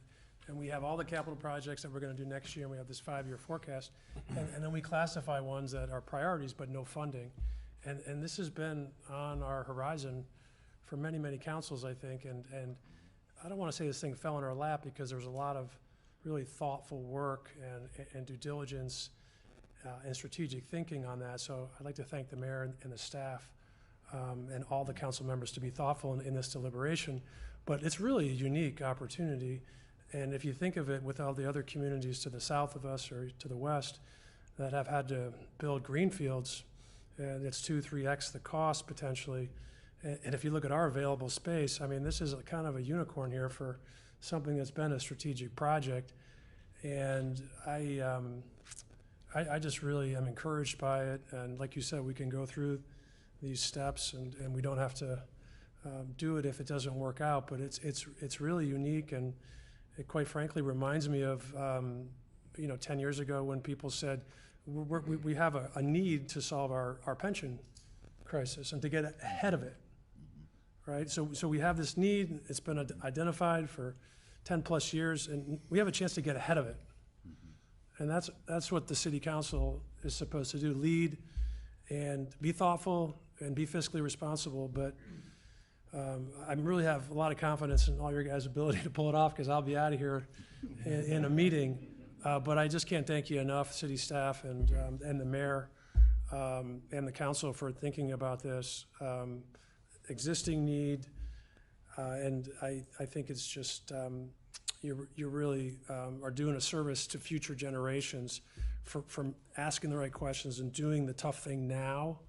we have all the capital projects that we're going to do next year, and we have this 5-year forecast, and then we classify ones that are priorities but no funding. And this has been on our horizon for many, many councils, I think, and I don't want to say this thing fell in our lap, because there's a lot of really thoughtful work and due diligence and strategic thinking on that. So I'd like to thank the mayor and the staff and all the council members to be thoughtful in this deliberation. But it's really a unique opportunity. And if you think of it with all the other communities to the south of us or to the west that have had to build greenfields, and it's 2-3x the cost potentially. And if you look at our available space, I mean, this is kind of a unicorn here for something that's been a strategic project. And I just really am encouraged by it. And like you said, we can go through these steps, and we don't have to do it if it doesn't work out. But it's really unique, and it quite frankly reminds me of 10 years ago when people said we have a need to solve our pension crisis and to get ahead of it, right? So we have this need. It's been identified for 10 plus years, and we have a chance to get ahead of it. And that's what the city council is supposed to do, lead and be thoughtful and be fiscally responsible. But I really have a lot of confidence in all your guys' ability to pull it off, because I'll be out of here in a meeting. But I just can't thank you enough, city staff and the mayor and the council, for thinking about this existing need. And I think it's just, you really are doing a service to future generations from asking the right questions and doing the tough thing now,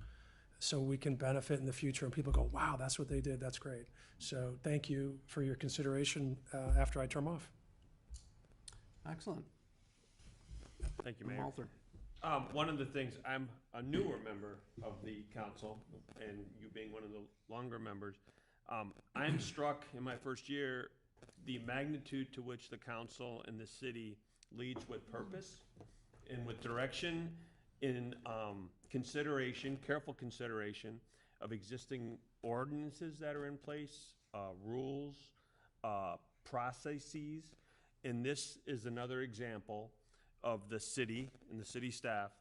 so we can benefit in the future and people go, wow, that's what they did, that's great. So thank you for your consideration after I term off. Excellent. Thank you, Mayor. Walter. One of the things, I'm a newer member of the council, and you being one of the longer members, I'm struck in my first year the magnitude to which the council and the city leads with purpose and with direction, in consideration, careful consideration of existing ordinances that are in place, rules, processes. And this is another example of the city and the city staff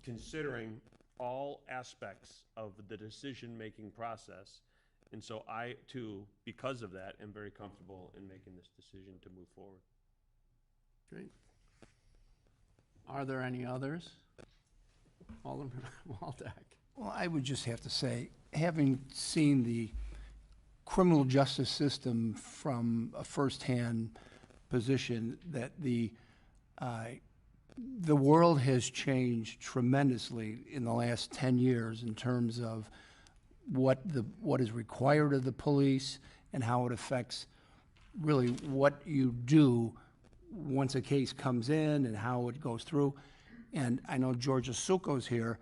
considering all aspects of the decision-making process. And so I, too, because of that, am very comfortable in making this decision to move forward. Great. Are there any others? Alderman Waldeck. Well, I would just have to say, having seen the criminal justice system from a firsthand position, that the world has changed tremendously in the last 10 years in terms of what is required of the police and how it affects really what you do once a case comes in and how it goes through. And I know Georgia Suko's here,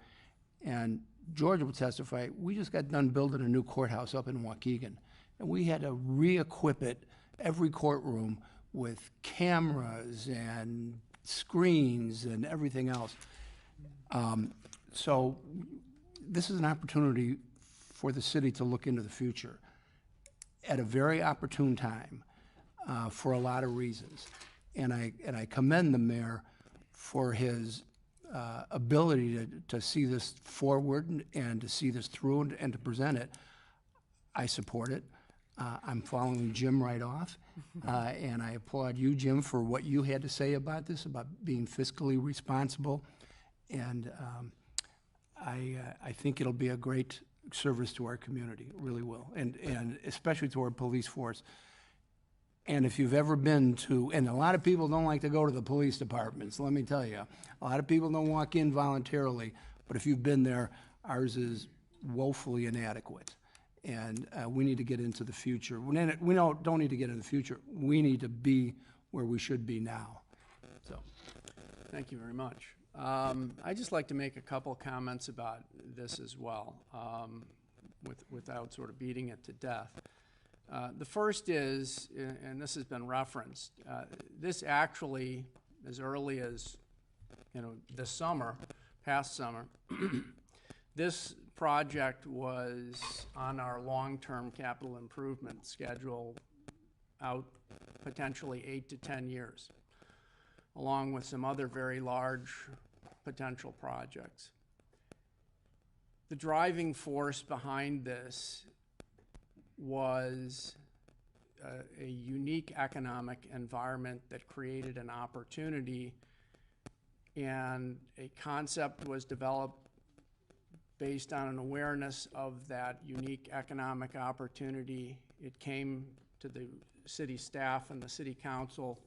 and Georgia will testify, we just got done building a new courthouse up in Waukegan, and we had to re-equip it, every courtroom, with cameras and screens and everything else. So this is an opportunity for the city to look into the future at a very opportune time for a lot of reasons. And I commend the mayor for his ability to see this forward and to see this through and to present it. I support it. I'm following Jim right off, and I applaud you, Jim, for what you had to say about this, about being fiscally responsible. And I think it'll be a great service to our community, it really will, and especially to our police force. And if you've ever been to, and a lot of people don't like to go to the police departments, let me tell you, a lot of people don't walk in voluntarily, but if you've been there, ours is woefully inadequate. And we need to get into the future. We don't need to get into the future. We need to be where we should be now. So, thank you very much. I'd just like to make a couple comments about this as well, without sort of beating it to death. The first is, and this has been referenced, this actually, as early as, this summer, past summer, this project was on our long-term capital improvement schedule out potentially 8 to 10 years, along with some other very large potential projects. The driving force behind this was a unique economic environment that created an opportunity, and a concept was developed based on an awareness of that unique economic opportunity. It came to the city staff and the city council,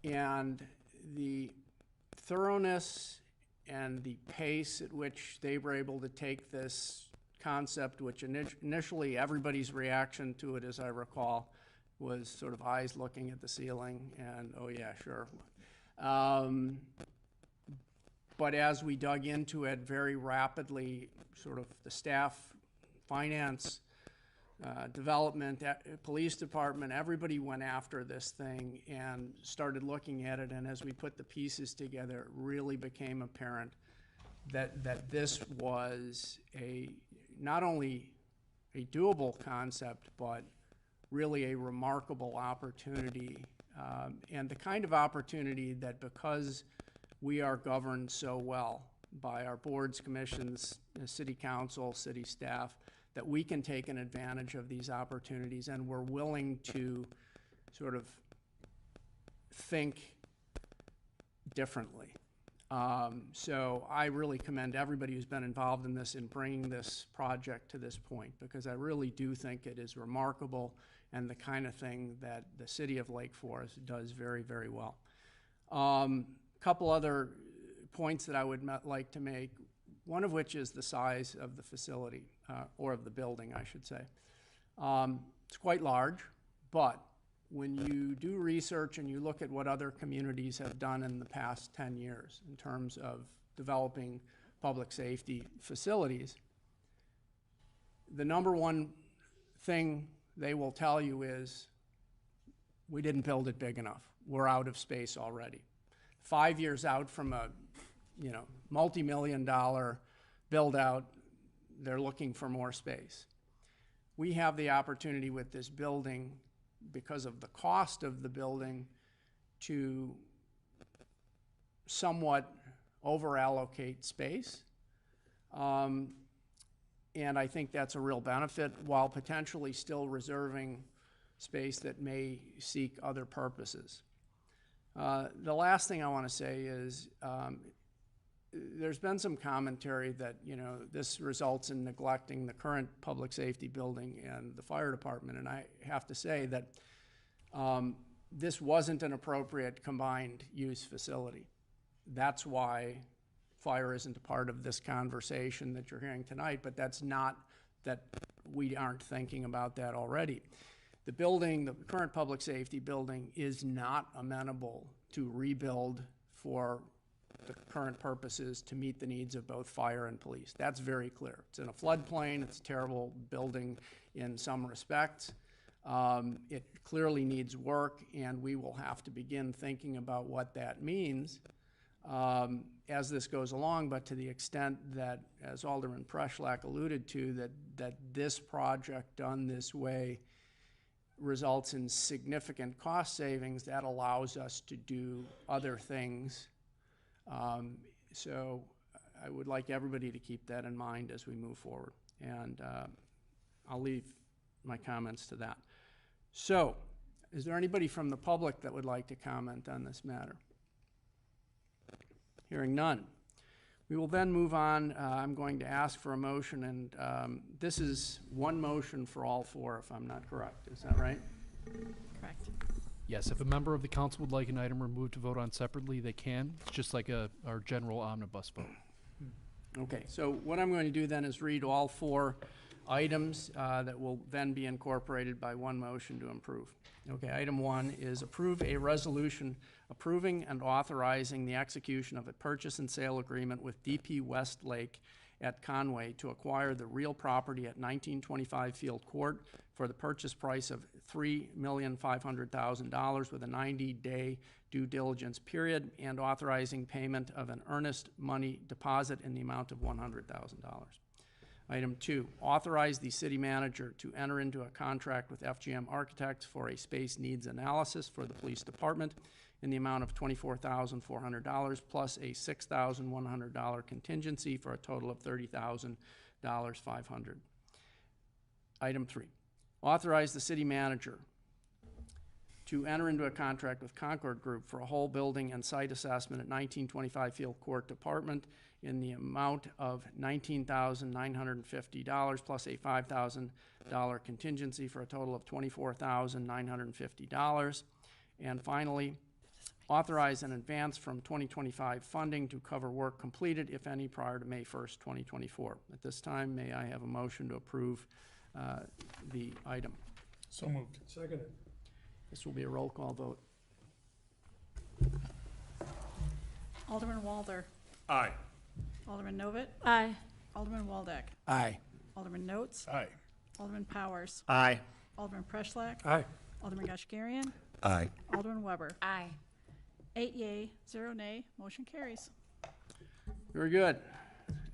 and the thoroughness and the pace at which they were able to take this concept, which initially everybody's reaction to it, as I recall, was sort of eyes looking at the ceiling and, oh yeah, sure. But as we dug into it very rapidly, sort of the staff, finance, development, police department, everybody went after this thing and started looking at it. And as we put the pieces together, it really became apparent that this was not only a doable concept, but really a remarkable opportunity and the kind of opportunity that, because we are governed so well by our boards, commissions, city council, city staff, that we can take an advantage of these opportunities, and we're willing to sort of think differently. So I really commend everybody who's been involved in this, in bringing this project to this point, because I really do think it is remarkable and the kind of thing that the city of Lake Forest does very, very well. Couple other points that I would like to make, one of which is the size of the facility, or of the building, I should say. It's quite large, but when you do research and you look at what other communities have done in the past 10 years in terms of developing public safety facilities, the number one thing they will tell you is, we didn't build it big enough. We're out of space already. 5 years out from a, multi-million-dollar build out, they're looking for more space. We have the opportunity with this building, because of the cost of the building, to somewhat over-allocate space. And I think that's a real benefit, while potentially still reserving space that may seek other purposes. The last thing I want to say is, there's been some commentary that, this results in neglecting the current public safety building and the fire department. And I have to say that this wasn't an appropriate combined use facility. That's why fire isn't a part of this conversation that you're hearing tonight, but that's not that we aren't thinking about that already. The building, the current public safety building, is not amenable to rebuild for the current purposes to meet the needs of both fire and police. That's very clear. It's in a floodplain. It's a terrible building in some respects. It clearly needs work, and we will have to begin thinking about what that means as this goes along. But to the extent that, as Alderman Preschlack alluded to, that this project done this way results in significant cost savings, that allows us to do other things. So I would like everybody to keep that in mind as we move forward. And I'll leave my comments to that. So, is there anybody from the public that would like to comment on this matter? Hearing none. We will then move on. I'm going to ask for a motion, and this is one motion for all four, if I'm not correct. Is that right? Correct. Yes, if a member of the council would like an item removed to vote on separately, they can. It's just like our general omnibus vote. Okay, so what I'm going to do then is read all four items that will then be incorporated by one motion to approve. Okay, item one is approve a resolution approving and authorizing the execution of a purchase and sale agreement with DP Westlake at Conway to acquire the real property at 1925 Field Court for the purchase price of $3,500,000 with a 90-day due diligence period, and authorizing payment of an earnest money deposit in the amount of $100,000. Item two, authorize the city manager to enter into a contract with FGM Architects for a space needs analysis for the police department in the amount of $24,400 plus a $6,100 contingency for a total of $30,500. Item three, authorize the city manager to enter into a contract with Concord Group for a whole building and site assessment at 1925 Field Court Department in the amount of $19,950 plus a $5,000 contingency for a total of $24,950. And finally, authorize an advance from 2025 funding to cover work completed, if any, prior to May 1st, 2024. At this time, may I have a motion to approve the item? So moved. Seconded. This will be a roll call vote. Alderman Walder. Aye. Alderman Novit. Aye. Alderman Waldeck. Aye. Alderman Notes. Aye. Alderman Powers. Aye. Alderman Preschlack. Aye. Alderman Gashgarian. Aye. Alderman Weber. Aye. 8 yea, 0 nay, motion carries. Very good.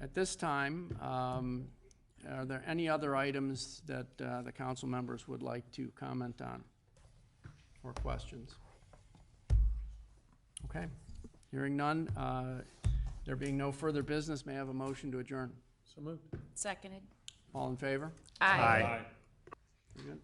At this time, are there any other items that the council members would like to comment on or questions? Okay, hearing none, there being no further business, may I have a motion to adjourn? So moved. Seconded. All in favor? Aye. Very good.